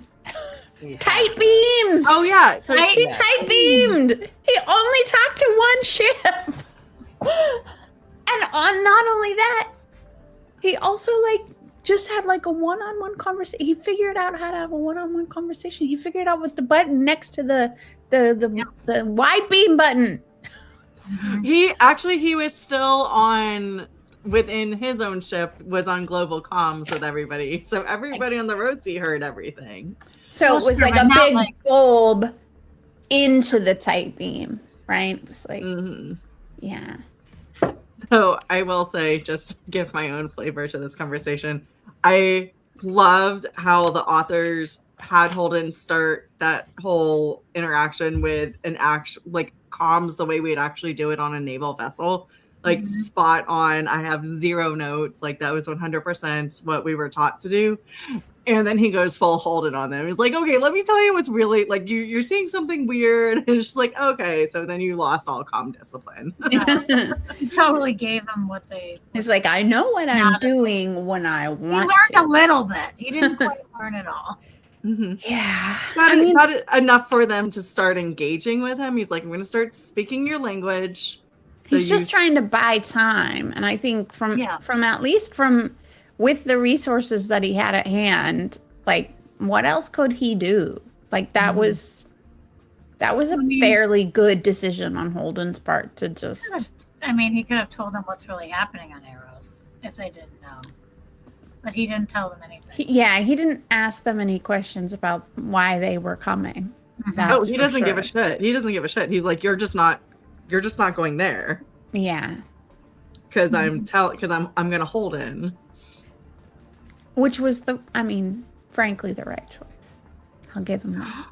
Tight beams. Oh, yeah. So he tight beamed. He only talked to one ship. And on not only that, he also just had a one-on-one conversation. He figured out how to have a one-on-one conversation. He figured out with the button next to the wide beam button. He was still on within his own ship, was on global comms with everybody. So everybody on the roadie heard everything. So it was like a big bulb into the tight beam, right? It was like, yeah. So I will say, just to give my own flavor to this conversation, I loved how the authors had Holden start that whole interaction with an comms the way we'd actually do it on a naval vessel. Spot on. I have zero notes. That was 100% what we were taught to do. And then he goes full Holden on them. He's like, okay, let me tell you what's really you're seeing something weird. And it's just like, okay, so then you lost all comm discipline. He totally gave them what they. He's like, I know what I'm doing when I want. He learned a little bit. He didn't quite learn it all. Mm-hmm. Yeah, not enough for them to start engaging with him. He's like, I'm going to start speaking your language. So he's just trying to buy time, and I think from with the resources that he had at hand, what else could he do? That was a fairly good decision on Holden's part to just. He could have told them what's really happening on Eros if they didn't know, but he didn't tell them anything. He didn't ask them any questions about why they were coming. Oh, he doesn't give a shit. He doesn't give a shit. He's like, you're just not going there. Yeah, because I'm gonna hold in. Which was frankly, the right choice. I'll give him that.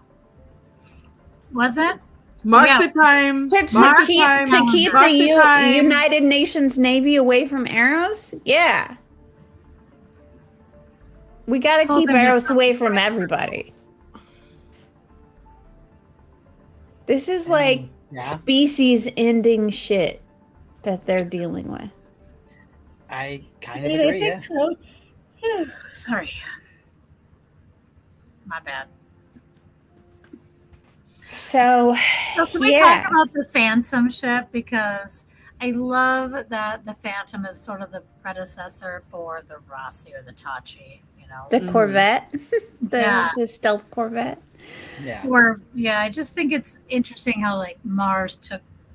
Was it? Mark the time. To keep the United Nations Navy away from Eros? Yeah. We got to keep Eros away from everybody. This is species-ending shit that they're dealing with. I kind of agree, yeah. So. Sorry. My bad. So can we talk about the Phantom ship? Because I love that the Phantom is sort of the predecessor for the Rossi or the Tachi, The Corvette. the stealth Corvette. Yeah. I just think it's interesting how Mars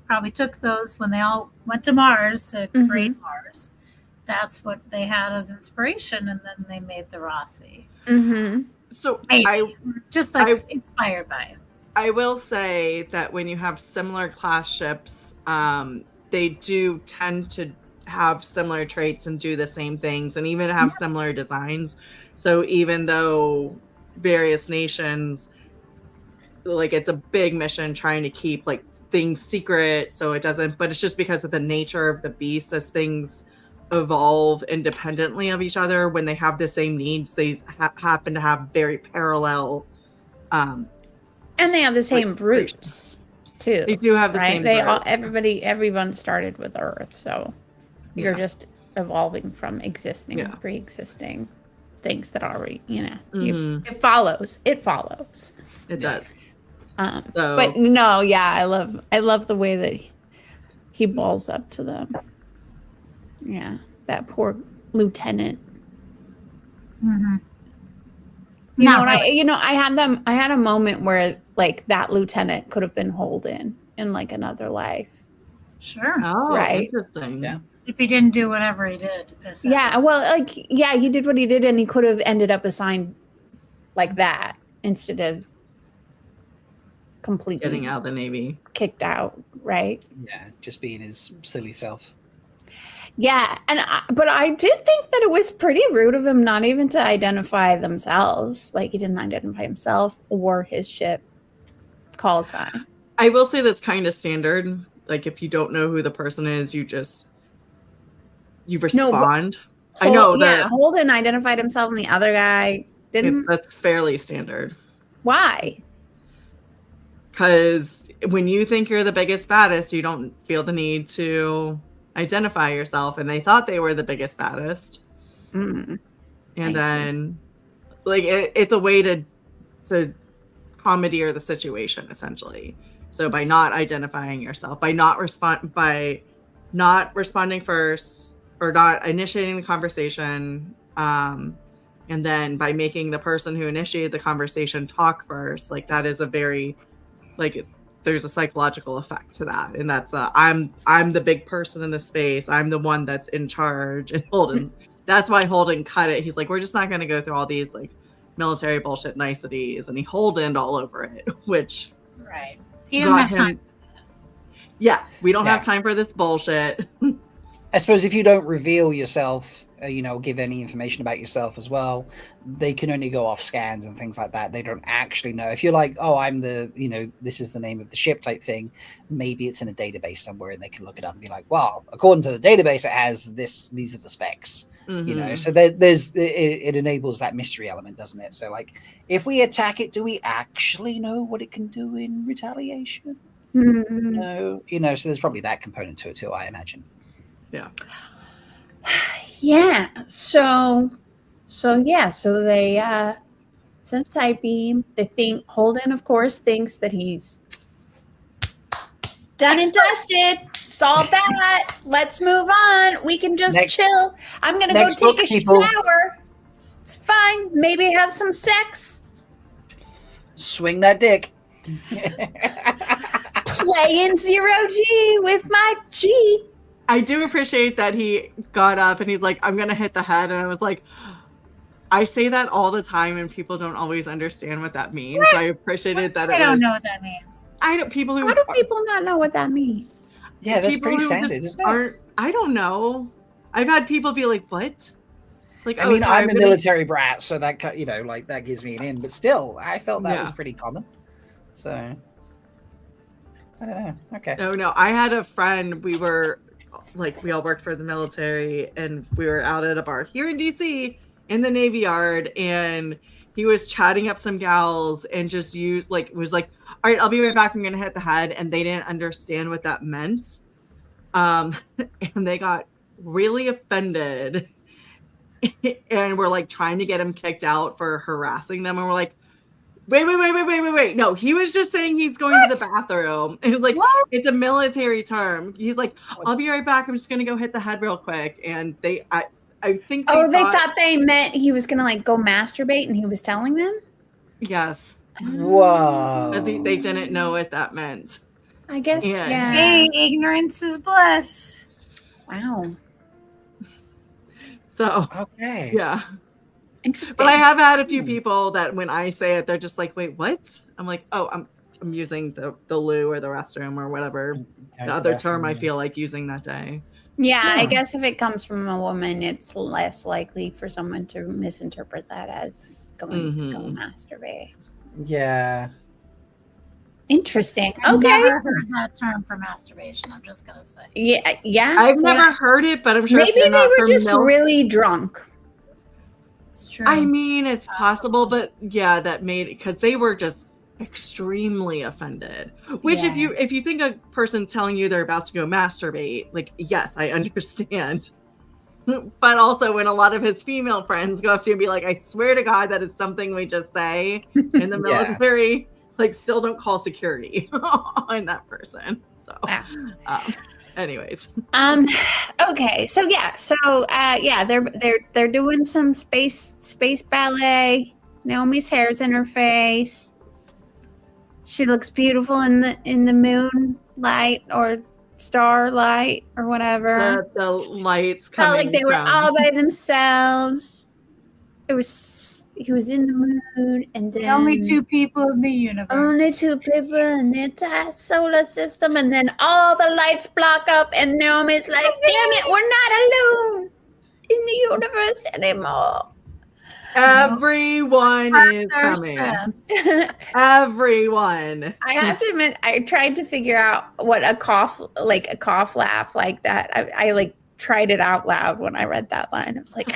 probably took those when they all went to Mars to create Mars. That's what they had as inspiration, and then they made the Rossi. Mm-hmm. So inspired by it. I will say that when you have similar class ships, they do tend to have similar traits and do the same things, and even have similar designs. So even though various nations like it's a big mission trying to keep like things secret so it doesn't, but it's just because of the nature of the beast as things evolve independently of each other. When they have the same needs, they happen to have very parallel and they have the same roots too. They do have the right? same They all, roots. everyone started with Earth, so you're just evolving from existing, pre-existing things that already, it follows. It follows. It does. But no, I love the way that he balls up to them. Yeah, that poor lieutenant. Mm-hmm. I had a moment where like that lieutenant could have been Holden in like another life. Sure. Oh, right. Interesting. Yeah. If he didn't do whatever he did. Yeah, well, like, he did what he did, and he could have ended up assigned like that instead of completely getting out of the Navy, kicked out, right? Yeah, just being his silly self. Yeah, but I did think that it was pretty rude of him not even to identify themselves. Like, he didn't identify himself or his ship call sign. I will say that's kind of standard. Like, if you don't know who the person is, you respond. I know that Holden identified himself and the other guy didn't. That's fairly standard. Why? Because when you think you're the biggest, baddest, you don't feel the need to identify yourself, and they thought they were the biggest, baddest. And then like it's a way to commandeer the situation, essentially. So by not identifying yourself, by not responding first, or not initiating the conversation, and then by making the person who initiated the conversation talk first, like that is a very, like, there's a psychological effect to that, and that's I'm the big person in the space, I'm the one that's in charge. And Holden, that's why Holden cut it. He's like, we're just not going to go through all these like military bullshit niceties, and he Holdened all over it, which right. He didn't have time. Yeah, we don't have time for this bullshit. I suppose if you don't reveal yourself, give any information about yourself as well, they can only go off scans and things like that. They don't actually know. If you're like, oh, I'm the, this is the name of the ship type thing, maybe it's in a database somewhere and they can look it up and be like, well, according to the database, it has these are the specs. So it enables that mystery element, doesn't it? So like, if we attack it, do we actually know what it can do in retaliation? No, so there's probably that component to it too, I imagine. Yeah. So they send a tight beam. They think Holden, of course, thinks that he's done and dusted. Solve that. Let's move on. We can just chill. I'm gonna go take a shower. It's fine. Maybe have some sex. Swing that dick. Playing 0G with my G. I do appreciate that he got up and he's like, I'm going to hit the head. And I was like, I say that all the time and people don't always understand what that means. What? So I appreciated that. I don't know what that means. How do people not know what that means? Yeah, that's pretty standard, isn't it? I don't know. I've had people be like, what? Like, I mean, I'm a military brat, so that, like that gives me an in, but still, I felt that was pretty common. So, I don't know. Okay. No, I had a friend, we all worked for the military, and we were out at a bar here in DC in the Navy Yard, and he was chatting up some gals and just was like, all right, I'll be right back, I'm gonna hit the head, and they didn't understand what that meant, and they got really offended, and we're like trying to get him kicked out for harassing them, and we're like, wait. No, he was just saying he's going to the bathroom. It was like, it's a military term. He's like, I'll be right back. I'm just going to go hit the head real quick. And I think they thought they meant he was going to like go masturbate and he was telling them? Yes. Whoa. Because they didn't know what that meant. I guess, yeah. Hey, ignorance is bliss. Wow. So, okay. Yeah. Interesting. But I have had a few people that when I say it, they're just like, wait, what? I'm like, oh, I'm using the loo or the restroom or whatever the other term I feel like using that day. Yeah, I guess if it comes from a woman, it's less likely for someone to misinterpret that as going to go masturbate. Yeah. Interesting. I've Okay. never heard that term for masturbation. I'm just gonna say. Yeah. I've never heard it, but I'm sure if Maybe you're they not were just familiar- really drunk. It's true. I mean, it's possible, but yeah, that made because they were just extremely offended. Which, Yeah. if you think a person's telling you they're about to go masturbate, like, yes, I understand. But also, when a lot of his female friends go up to him and be like, "I swear to God, that is something we just say in the Yeah. military," like, still don't call security on that person. So, Wow. anyways. Okay. So yeah, they're doing some space ballet. Naomi's hair's in her face. She looks beautiful in the moonlight or starlight or whatever. The lights coming Felt like they were from- all by themselves. He was in the moon, and then The only two people in the universe. only two people in the entire solar system, and then all the lights block up, and Naomi's like, "Damn it, we're not alone in the universe anymore." Everyone is Their coming. ships. Everyone. I have to admit, I tried to figure out what a cough laugh like that. I like tried it out loud when I read that line. I was like,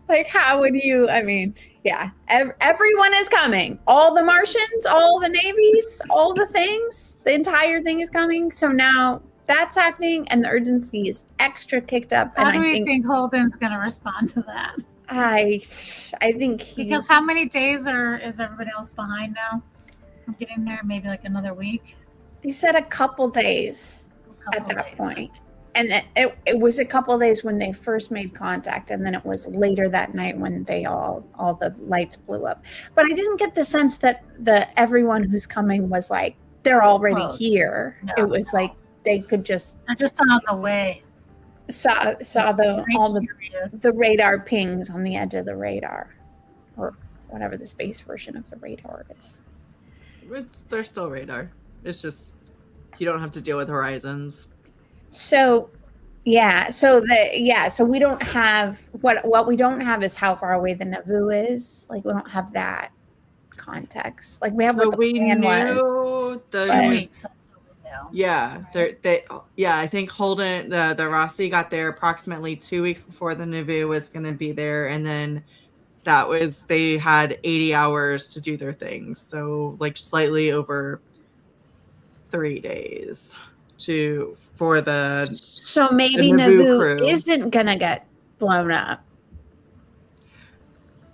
like, how would you? I mean, yeah, everyone is coming. All the Martians, all the navies, all the things. The entire thing is coming. So now that's happening, and the urgency is extra kicked up. How And do I we think Holden's going to respond to that? I think Because how many days is everybody else behind now from getting there? Maybe like another week. he said a couple days A at couple that days. point. And it was a couple days when they first made contact, and then it was later that night when they all the lights blew up. But I didn't get the sense that everyone who's coming was like they're already Close. here. No, It was like they could just They're just on the way. saw all the radar pings on the edge of the radar, or whatever the space version of the radar is. They're still radar. It's just you don't have to deal with horizons. So so we don't have what we don't have is how far away the Naboo is. Like, we don't have that context. Like, we have So what the we plan was. knew the 2 weeks. That's what we know. yeah, I think Holden the Rossi got there approximately 2 weeks before the Naboo was going to be there, and then they had 80 hours to do their things, so like slightly over 3 days for the So maybe the Naboo Naboo crew. isn't gonna get blown up,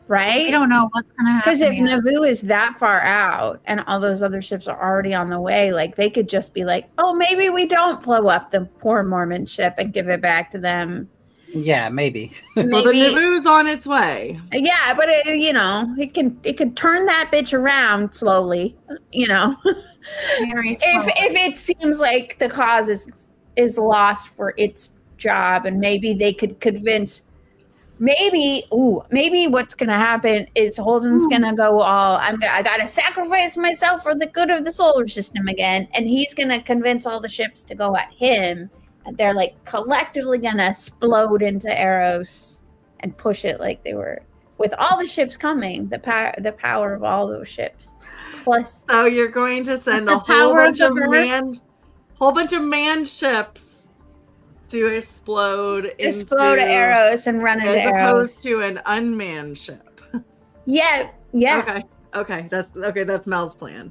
right? We don't know what's going to happen. Because if yet. Naboo is that far out and all those other ships are already on the way, like, they could just be like, "Oh, maybe we don't blow up the poor Mormon ship and give it back to them." Yeah, maybe. well, the Maybe, Naboo's on its way. yeah, but it could turn that bitch around slowly, Very if slowly. it seems like the cause is lost for its job, and maybe they could convince. Maybe what's gonna happen is Holden's gonna go I gotta sacrifice myself for the good of the solar system again, and he's gonna convince all the ships to go at him, and they're like collectively gonna explode into Eros and push it like they were, with all the ships coming, the power of all those ships, plus So you're going to send The a whole power of bunch the verse. of manned ships to explode Eros and run into as Eros. opposed to an unmanned ship. Yeah. Okay, that's Mel's plan.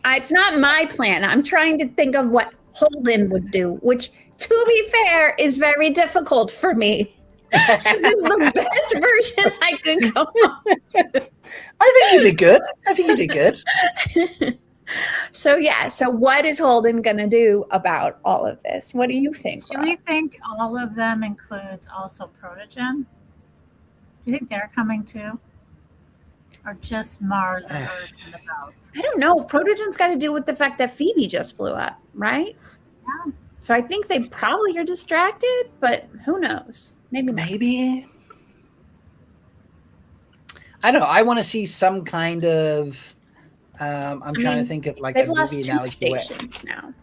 It's not my plan. I'm trying to think of what Holden would do, which, to be fair, is very difficult for me. So this is the best version I could come up. I think you did good. So what is Holden gonna do about all of this? What do you think? Do Rob? we think all of them includes also Protogen? Do you think they're coming too? Or just Mars and Earth and the belts? I don't know. Protogen's got to deal with the fact that Phoebe just blew up, right? Yeah. So I think they probably are distracted, but who knows? Maybe not. Maybe. I don't know. I want to see some kind of. I'm trying to think of like They've a lost movie 2 analogy. stations now.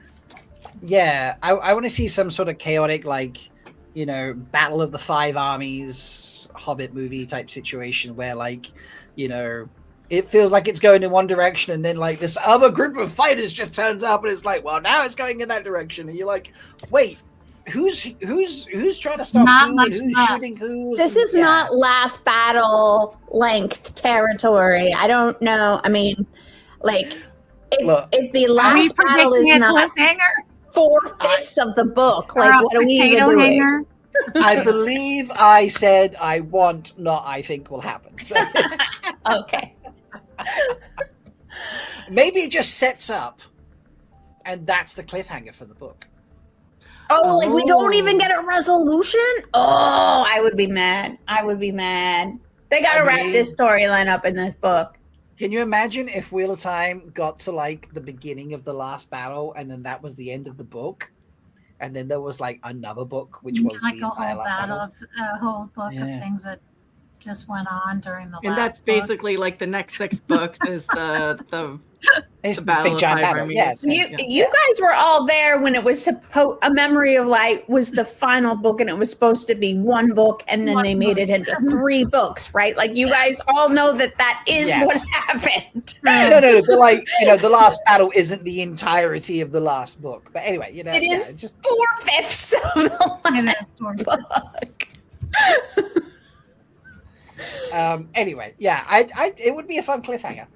Yeah, I want to see some sort of chaotic, like, Battle of the Five Armies, Hobbit movie type situation where, like, it feels like it's going in one direction, and then like this other group of fighters just turns up, and it's like, well, now it's going in that direction, and you're like, wait, who's trying to stop Not who, much and who's left. shooting who? This is not last battle length territory. I don't know. I mean, like, if the last battle is not 4/5 of the book, like, what are we even doing? I believe I said I want, not I think will happen. So. Okay. Maybe it just sets up, and that's the cliffhanger for the book. Oh, like we don't even get a resolution? Oh, I would be mad. They gotta wrap this storyline up in this book. Can you imagine if Wheel of Time got to like the beginning of the last battle, and then that was the end of the book, and then there was like another book, which was like the entire last battle? A whole book of things that just went on during the last and that's book. Basically like the next 6 books is the it's the battle big of giant Five battle. Armies. Yeah, You guys were all there when it was a Memory of Light was the final book, and it was supposed to be one book, and then they made it into 3 books, right? Like you guys all know that is what happened. No, but like, the last battle isn't the entirety of the last book. But anyway, it is just 4/5 of the last book. Anyway, it would be a fun cliffhanger.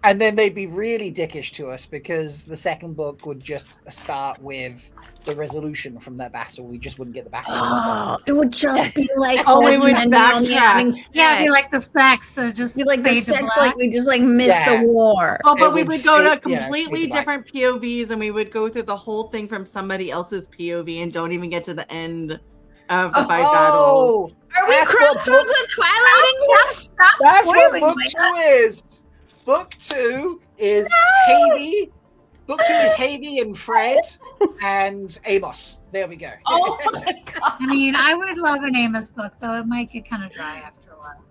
And then they'd be really dickish to us because the second book would just start with the resolution from that battle. We just wouldn't get the battle. Oh, it would just be like we would backtrack. Yeah, it'd be like the sex. So just be like the fade to sex, black. like we just like missed the war. Oh, but we would would go to fade- completely fade to black. different POVs, and we would go through the whole thing from somebody else's POV, and don't even get to the end of the fight battle. Are we Crossroads of Twilighting this? That's what book 2 is. Book 2 is Havy. Book 2 is Havy and Fred and Amos. There we go. Oh my god! I mean, I would love an Amos book, though it might get kind of dry after a while.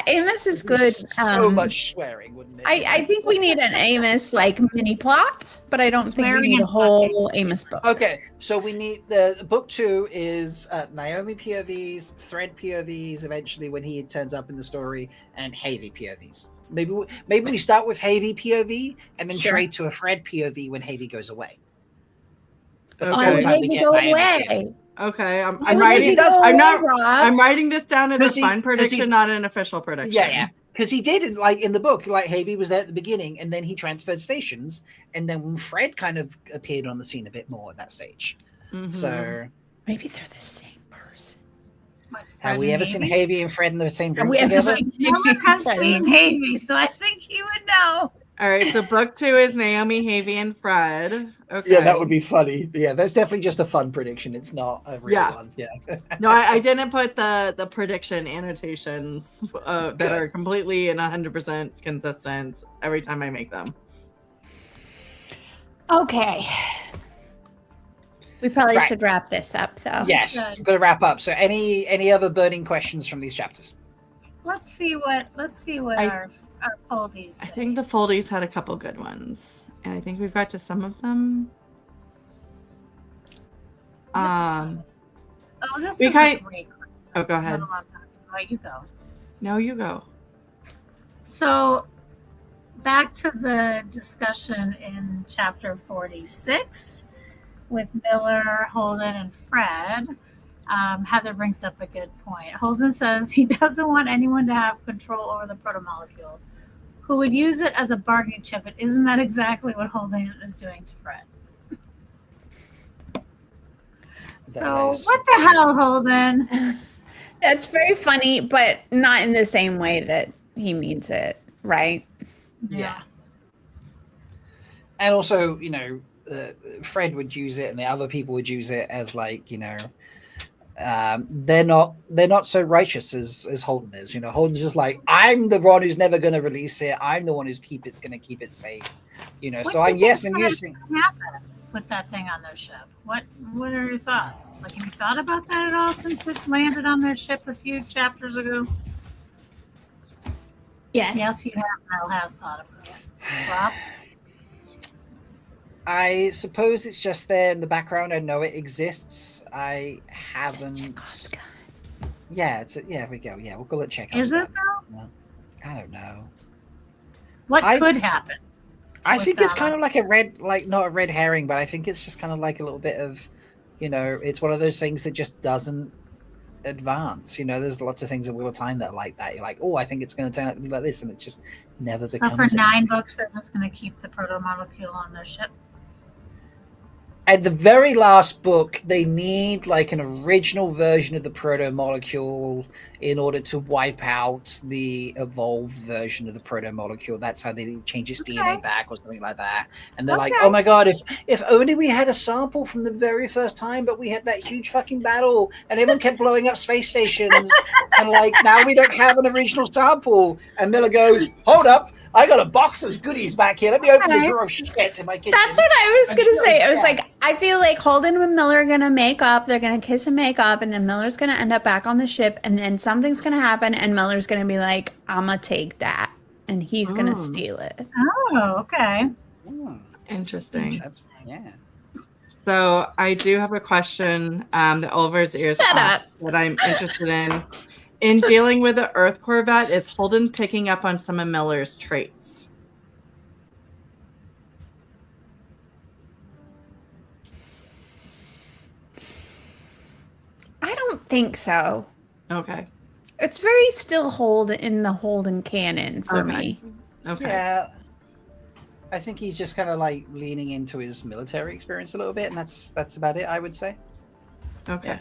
Amos is good. So much swearing, wouldn't it? I think we need an Amos like mini plot, but I don't think we need a whole Amos book. Okay, so we need the book 2 is Naomi POVs, Thread POVs. Eventually, when he turns up in the story, and Havy POVs. Maybe we start with Havy POV and then straight to a Fred POV when Havy goes away. But the whole time we Havy get go Naomi away. POV. Okay, I'm Because writing. he goes I'm away, not. Rob. I'm writing this down as a 'Cause he- fun 'cause prediction, he- not an official prediction. Yeah. Because he did in the book, like Havy was there at the beginning, and then he transferred stations, and then Fred kind of appeared on the scene a bit more at that stage. Mhm. So Maybe they're the same person. have we ever seen Havy and Fred in the same room we ever together? seen Philip has seen Havy, so I think he would know. All right, so book 2 is Naomi, Havy, and Fred. Okay. Yeah, that would be funny. Yeah, that's definitely just a fun prediction. It's not a real one. Yeah. No, I didn't put the prediction annotations that are completely and 100% consistent every time I make them. Okay. We probably Right. should wrap this up, though. Yes, Good. got to wrap up. So, any other burning questions from these chapters? Let's see what our foldies I say. think the Foldies had a couple good ones, and I think we've got to some of them. Oh, this we is kind- a great one. Oh, go ahead. No, I'm talking about you go. No, you go. So back to the discussion in chapter 46 with Miller, Holden, and Fred. Heather brings up a good point. Holden says he doesn't want anyone to have control over the protomolecule, who would use it as a bargaining chip. But isn't that exactly what Holden is doing to Fred? So what the hell, Holden? That's very funny, but not in the same way that he means it, right? Yeah. And also, Fred would use it, and the other people would use it as like, they're not so righteous as Holden is. Holden's just like, I'm the one who's never going to release it. I'm the one who's going to keep it safe. So I'm using. Happen with that thing on their ship. What are your thoughts? Like, have you thought about that at all since it landed on their ship a few chapters ago? Yes, you have. Mel has thought about it. Rob? I suppose it's just there in the background. I know it exists. I haven't. Yeah, there we go. Yeah, we'll call it checkout. Is it though? I don't know. What I- could happen? I with think it's that kind of like a red, like not a red herring, but I think it's just kind of like a little bit of, it's one of those things that just doesn't advance. There's lots of things in Wheel of Time that are like that. You're like, oh, I think it's going to turn out to be like this, and it just never So becomes. for 9 anything. books, they're just going to keep the proto-molecule on their ship. At the very last book, they need like an original version of the proto-molecule in order to wipe out the evolved version of the proto-molecule. That's how they change its DNA back or something like that. And they're like, oh my god, if only we had a sample from the very first time, but we had that huge fucking battle and everyone kept blowing up space stations. And like, now we don't have an original sample. And Miller goes, hold up, I got a box of goodies back here. Let me open the drawer of shit in my kitchen. That's what I was going to say. I was like, I feel like Holden and Miller are going to make up. They're going to kiss and make up. And then Miller's going to end up back on the ship. And then something's going to happen. And Miller's going to be like, I'm going to take that. And he's going to steal it. Oh, okay. Interesting. Yeah. So I do have a question that Oliver's ears Shut off up. that I'm interested in. In dealing with the Earth Corvette, is Holden picking up on some of Miller's traits? I don't think so. Okay. It's very still in the Holden canon for me. Okay. Yeah. I think he's just kind of like leaning into his military experience a little bit, and that's about it, I would say. Okay. Yeah.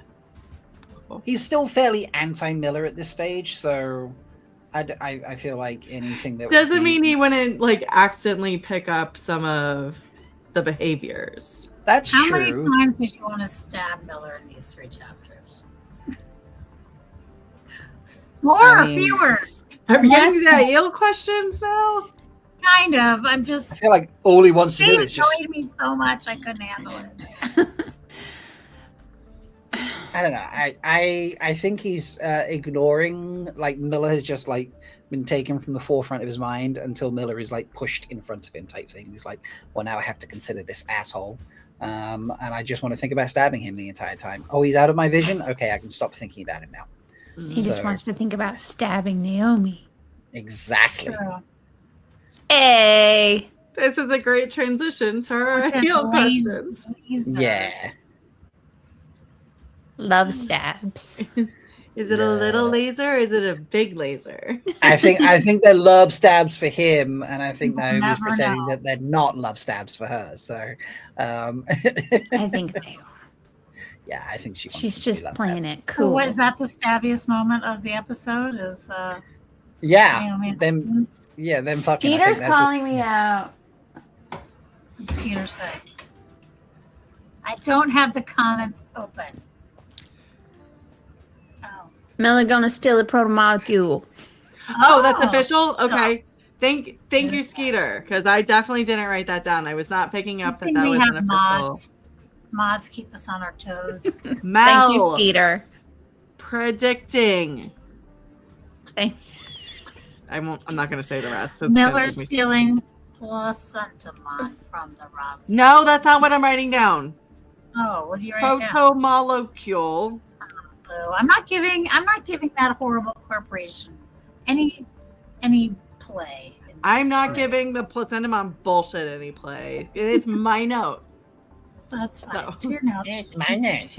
He's still fairly anti-Miller at this stage, so I feel like anything that Doesn't mean he wouldn't like accidentally pick up some of the behaviors. That's How true. many times did you want to stab Miller in these 3 chapters? More or fewer? Are we getting Less? the eel questions now? Kind of. I'm I just. feel like all he wants to They do is just. annoyed me so much I couldn't handle it. I don't know. I think he's ignoring, like, Miller has just like been taken from the forefront of his mind until Miller is like pushed in front of him type thing. He's like, well, now I have to consider this asshole. And I just want to think about stabbing him the entire time. Oh, he's out of my vision? Okay, I can stop thinking about him now. He just wants to think about stabbing Naomi. Exactly. True. Hey. This is a great transition to our eel questions. Yeah. Love stabs. Is it a little laser or is it a big laser? I think they're love stabs for him, and I think Naomi's never pretending know. that they're not love stabs for her. So, I think they are. yeah, I think she's Just playing it So cool. what is that the stabbiest moment of the episode? Is Yeah, Naomi- them fucking. I think Skeeter's that's calling me out. What's Skeeter say? I don't have the comments open. Oh. Miller gonna steal the proto-molecule. Oh, that's official? Okay. Thank you, Skeeter, because I definitely didn't write that down. I was not picking up I that think that we was have an official. mods. Mods keep us on our toes. Mel, Thank you, Skeeter. predicting. Thank- I'm not going to say the rest. It's gonna Miller make me- stealing placentamon from the Ross. No, that's not what I'm writing down. Oh, what do you write down? Proto-molecule. Blue. I'm not giving that horrible corporation any play. in this I'm not story. giving the placentamon bullshit any play. It's my note. That's fine. No. It's your notes. It's my nurse.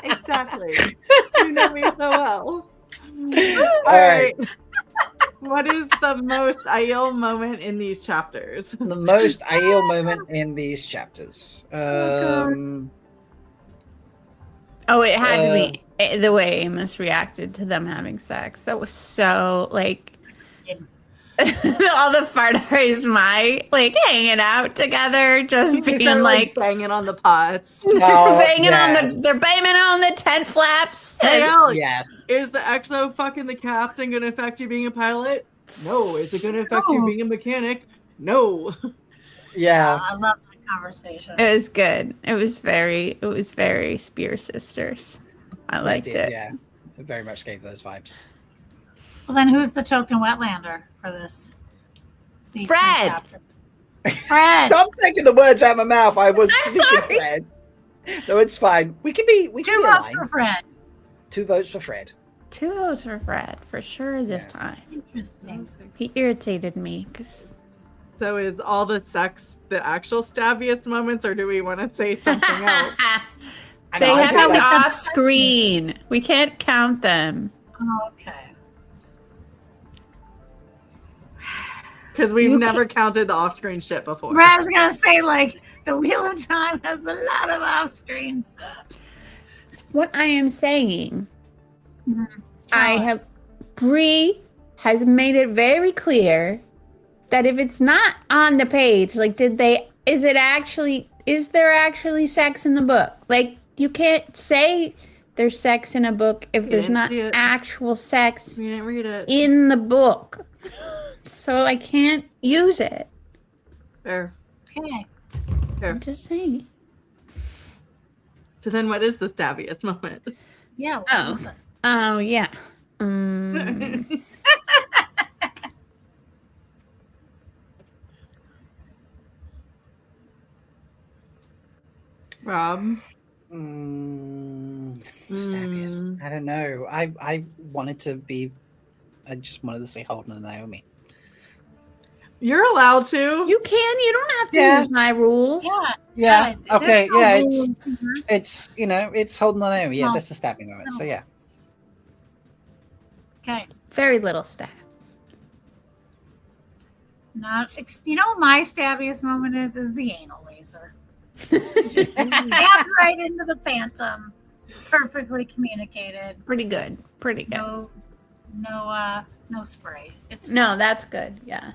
Exactly. You know me so well. All right. What is the most Aiel moment in these chapters? The most Aiel moment in these chapters. Oh, it had to be the way Amos reacted to them having sex. That was so like all the Fardaris like hanging out together, just being They're, like banging on the pots. banging they're banging on the tent flaps. Hey, Alex, Yes. is the exo fucking the captain going to affect you being a pilot? No. Is it going to affect you No. being a mechanic? No. Yeah. I love that conversation. It was good. It was very Spear Sisters. I liked it. Yeah. It very much gave those vibes. Well, then who's the token Wetlander for this? These three Fred. chapters? Fred. Stop taking the words out of my mouth. I was I'm thinking sorry. Fred. No, it's fine. We can be Two votes aligned. for Fred. 2 votes for Fred. 2 votes for Fred for sure this Yes. time. Interesting. He irritated me because So is all the sex the actual stabbiest moments, or do we want to say something else? I they know, I happen think to that- off screen. We can't count them. Oh, okay. Because we've You never counted the off-screen shit before. Right, I was gonna say like the Wheel of Time has a lot of off-screen stuff. What I am saying, Mhm. I Tell have us. Bree has made it very clear that if it's not on the page, like is there actually sex in the book? Like you can't say there's sex in a book if We there's didn't not see it. actual sex We didn't read it. in the book. So I can't use it. Fair. Okay. I'm just saying. So then what is the stabbiest moment? Yeah. What Oh. is it? Oh yeah. Mm. Rob? Stabbiest. I don't know. I wanted to be. I just wanted to say Holden and Naomi. You're allowed to. You can. You don't have to Yeah. use my rules. Yeah. Yeah. there's Okay. no Yeah. rules. It's it's Holden and Naomi. Yeah, No. that's the stabbing moment. So yeah. Okay. Very little stabs. Not. You know, what my stabbiest moment is the anal laser. Just stabbed right into the phantom. Perfectly communicated. Pretty good. Pretty good. No spray. It's No, that's good. Yeah.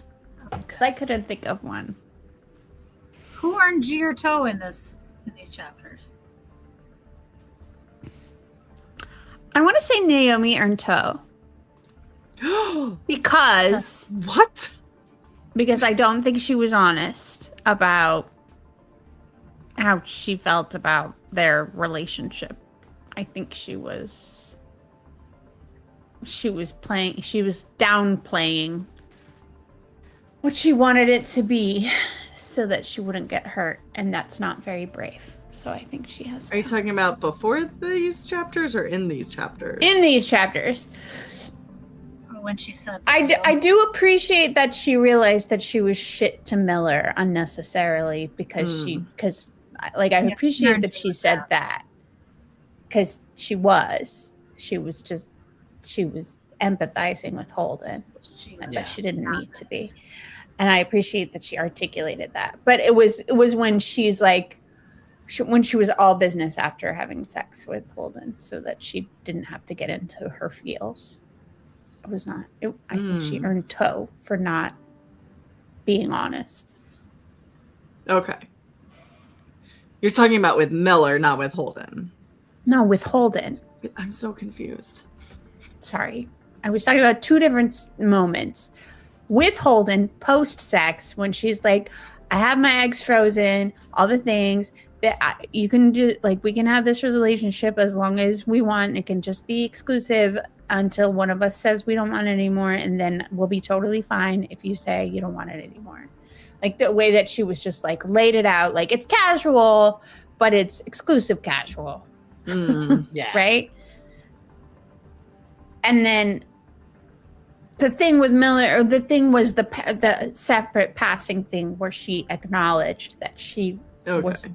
Because I couldn't think of one. Who earned G or toe in these chapters? I want to say Naomi earned toe because What? I don't think she was honest about how she felt about their relationship. I think she was downplaying what she wanted it to be so that she wouldn't get hurt, and that's not very brave. So I think she has Are you toe. talking about before these chapters or in these chapters? In these chapters. When she said, I do appreciate that she realized that she was shit to Miller unnecessarily because I appreciate that she said that because she was empathizing with Holden, but she didn't need to be, and I appreciate that she articulated that. But it was when she's like when she was all business after having sex with Holden, so that she didn't have to get into her feels. I think she earned toe for not being honest. Okay. You're talking about with Miller, not with Holden. No, with Holden. I'm so confused. Sorry. I was talking about 2 different moments. With Holden, post-sex, when she's like, I have my eggs frozen, all the things that you can do, like, we can have this relationship as long as we want. It can just be exclusive until one of us says we don't want it anymore, and then we'll be totally fine if you say you don't want it anymore. Like the way that she was just like laid it out, like it's casual, but it's exclusive casual. Yeah. Right? And then the thing with Miller, or the thing was the separate passing thing where she acknowledged that she was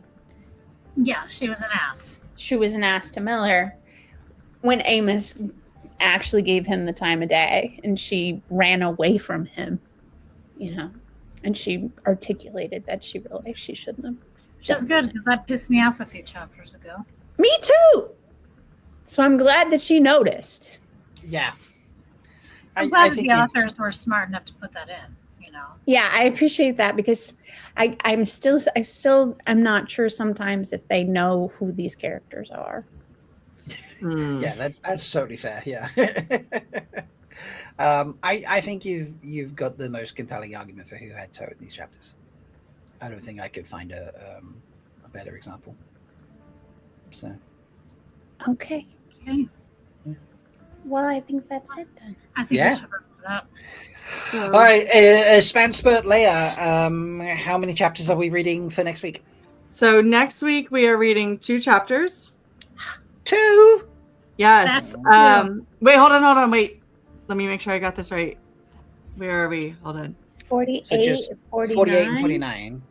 yeah, she was an ass. She was an ass to Miller when Amos actually gave him the time of day, and she ran away from him, and she articulated that she realized she shouldn't have. Which is good because that pissed me off a few chapters ago. Me too. So I'm glad that she noticed. Yeah. I'm glad that the authors were smart enough to put that in. Yeah, I appreciate that because I'm still not sure sometimes if they know who these characters are. Yeah, that's totally fair. Yeah. I think you've got the most compelling argument for who had toe in these chapters. I don't think I could find a better example. So. Okay. Yeah. Well, I think that's it then. I think we should wrap it up. So, All right, Expanse, Leigh-A, how many chapters are we reading for next week? So next week we are reading 2 chapters. 2? Yes. That's Wait, hold on. Wait. Let me make sure I got this right. Where are we? Hold on. 48 So just is 49. 48 and 49.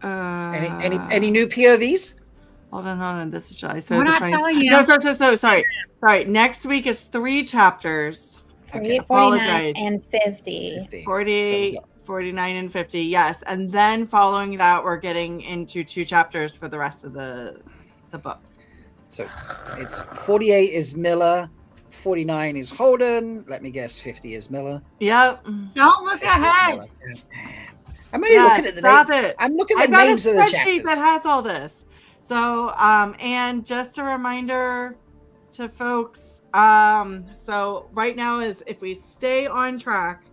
Any Uh, new POVs? Hold on. This is July. So We're the not 20 telling you. No, so sorry. Sorry. Next week is 3 chapters. 48, 49, Apologize. and 50. 50. 48, 49, and 50. Yes. And then following that, we're getting into 2 chapters for the rest of the book. So it's 48 is Miller, 49 is Holden. Let me guess, 50 is Miller. Yep. Don't look 50 is ahead. Miller. I'm only looking at the stop name. it. I'm looking at I've the got names a of the spreadsheet chapters. that has all this. So, and just a reminder to folks, so right now is if we stay on track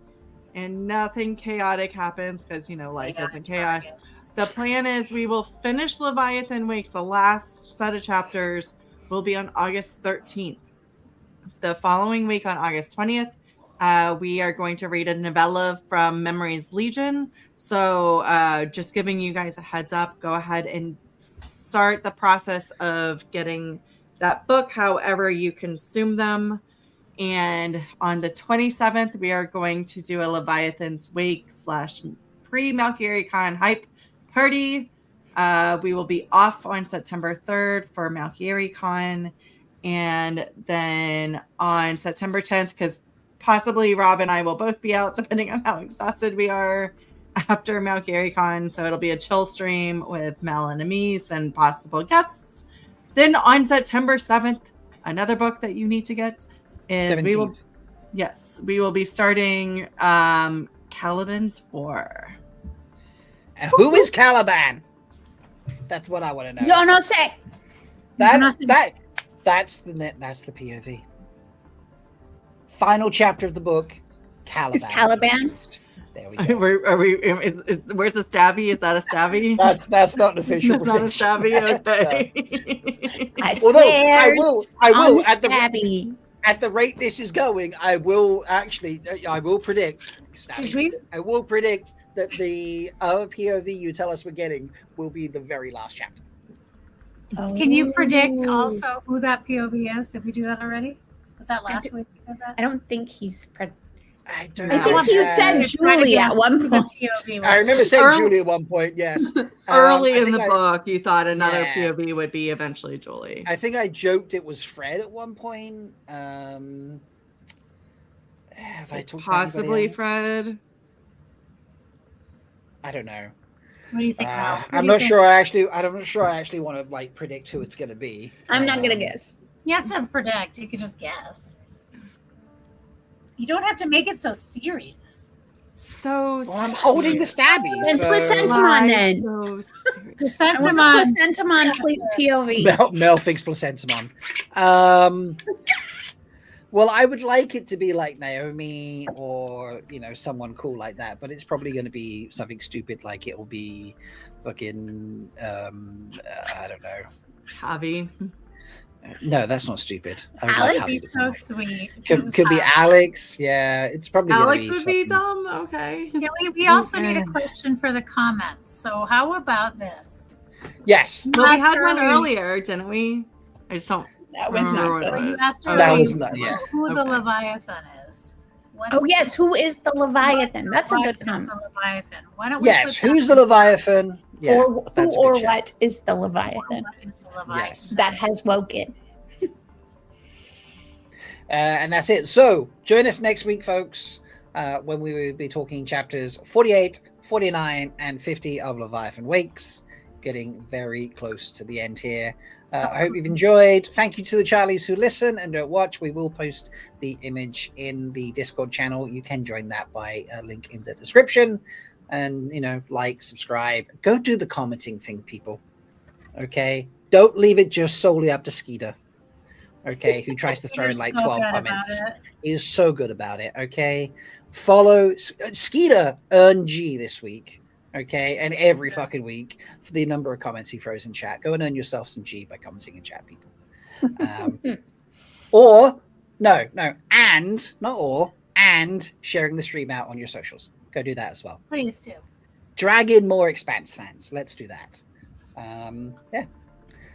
and nothing chaotic happens, because, life isn't chaos, the plan is we will finish Leviathan Wakes. The last set of chapters will be on August 13th. The following week on August 20th, we are going to read a novella from Memory's Legion. So just giving you guys a heads up, go ahead and start the process of getting that book however you consume them. And on the 27th, we are going to do a Leviathan's Wake / pre-MalkieriCon hype party. We will be off on September 3rd for MalkieriCon. And then on September 10th, because possibly Rob and I will both be out, depending on how exhausted we are after MalkieriCon. So it'll be a chill stream with Mel and Amis and possible guests. Then on September 7th, another book that you need to get is 17th. we will be starting Caliban's War. And who is Caliban? That's what I want to know. Yo no sé. That's the POV. Final chapter of the book. Caliban. Is Caliban? There we go. Where's the stabby? Is that a stabby? That's not an official That's not a prediction. stabby. Okay. I Although, swear. I will on Stabby. at the rate this is going, I will predict. I will predict that the other POV you tell us we're getting will be the very last chapter. Can you predict also who that POV is? Did we do that already? Was that last week? We did that? I don't think he's. I don't I know. think you said Julie at one point. I remember saying Julie at one point. Yes. Early I in the think book, you thought another Yeah. POV would be eventually Julie. I think I joked it was Fred at one point. Have I talked Possibly to anybody else? Fred. Uh, I don't know. What do you think, Mel? What do I'm you not think? sure. I'm not sure I actually want to predict who it's going to be. I'm not gonna guess. You have to predict. You could just guess. You don't have to make it so serious. So Well, I'm holding the stabby. Then so- Placentamon then. I want the Placentamon. Placentamon POV. Mel thinks Placentamon. Well, I would like it to be like Naomi or someone cool like that, but it's probably going to be something stupid like it'll be fucking I don't know. Javi. No, that's not stupid. I would Alex? like Javi Be to so come. sweet. Could be Alex. Yeah, it's probably Alex gonna would be fucking- dumb. Okay. Yeah, we also need a question for the comments. So how about this? Yes, Well, we Last had one early- earlier, didn't we? I just don't That was remember not what it good. You was. asked Okay. that earlier was not. Yeah, who the Okay. Leviathan is. What's Oh yes, who is the Leviathan? That's a good Leviathan comment. for Leviathan. Why don't we yes. put Who's that the Leviathan? Yeah, Or who that's a or good shout. what is the in- Leviathan What is the Leviathan? Yes. that has woken? And that's it. So join us next week, folks, when we will be talking chapters 48, 49, and 50 of Leviathan Wakes. Getting very close to the end here. I hope you've enjoyed. Thank you to the Charlies who listen and don't watch. We will post the image in the Discord channel. You can join that by a link in the description. And, like, subscribe. Go do the commenting thing, people. Okay? Don't leave it just solely up to Skeeter. Okay? Who tries to throw in like 12 comments. He's so good about it. Okay? Follow Skeeter earned G this week. Okay, and every fucking week for the number of comments he throws in chat. Go and earn yourself some G by commenting in chat, people. And sharing the stream out on your socials. Go do that as well. Please do. Drag in more Expanse fans. Let's do that. I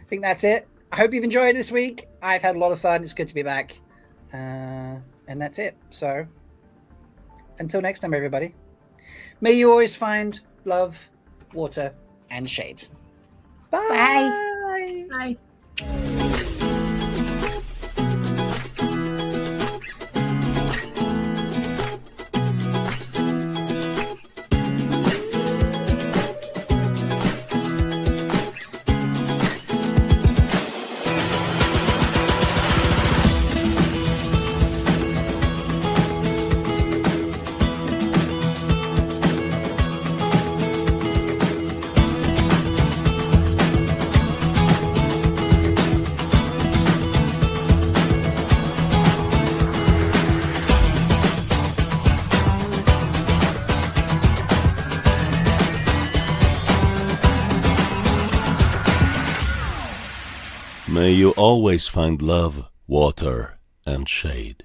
think that's it. I hope you've enjoyed this week. I've had a lot of fun. It's good to be back. And that's it. So until next time, everybody, may you always find love, water, and shade. Bye. Bye. May you always find love, water, and shade.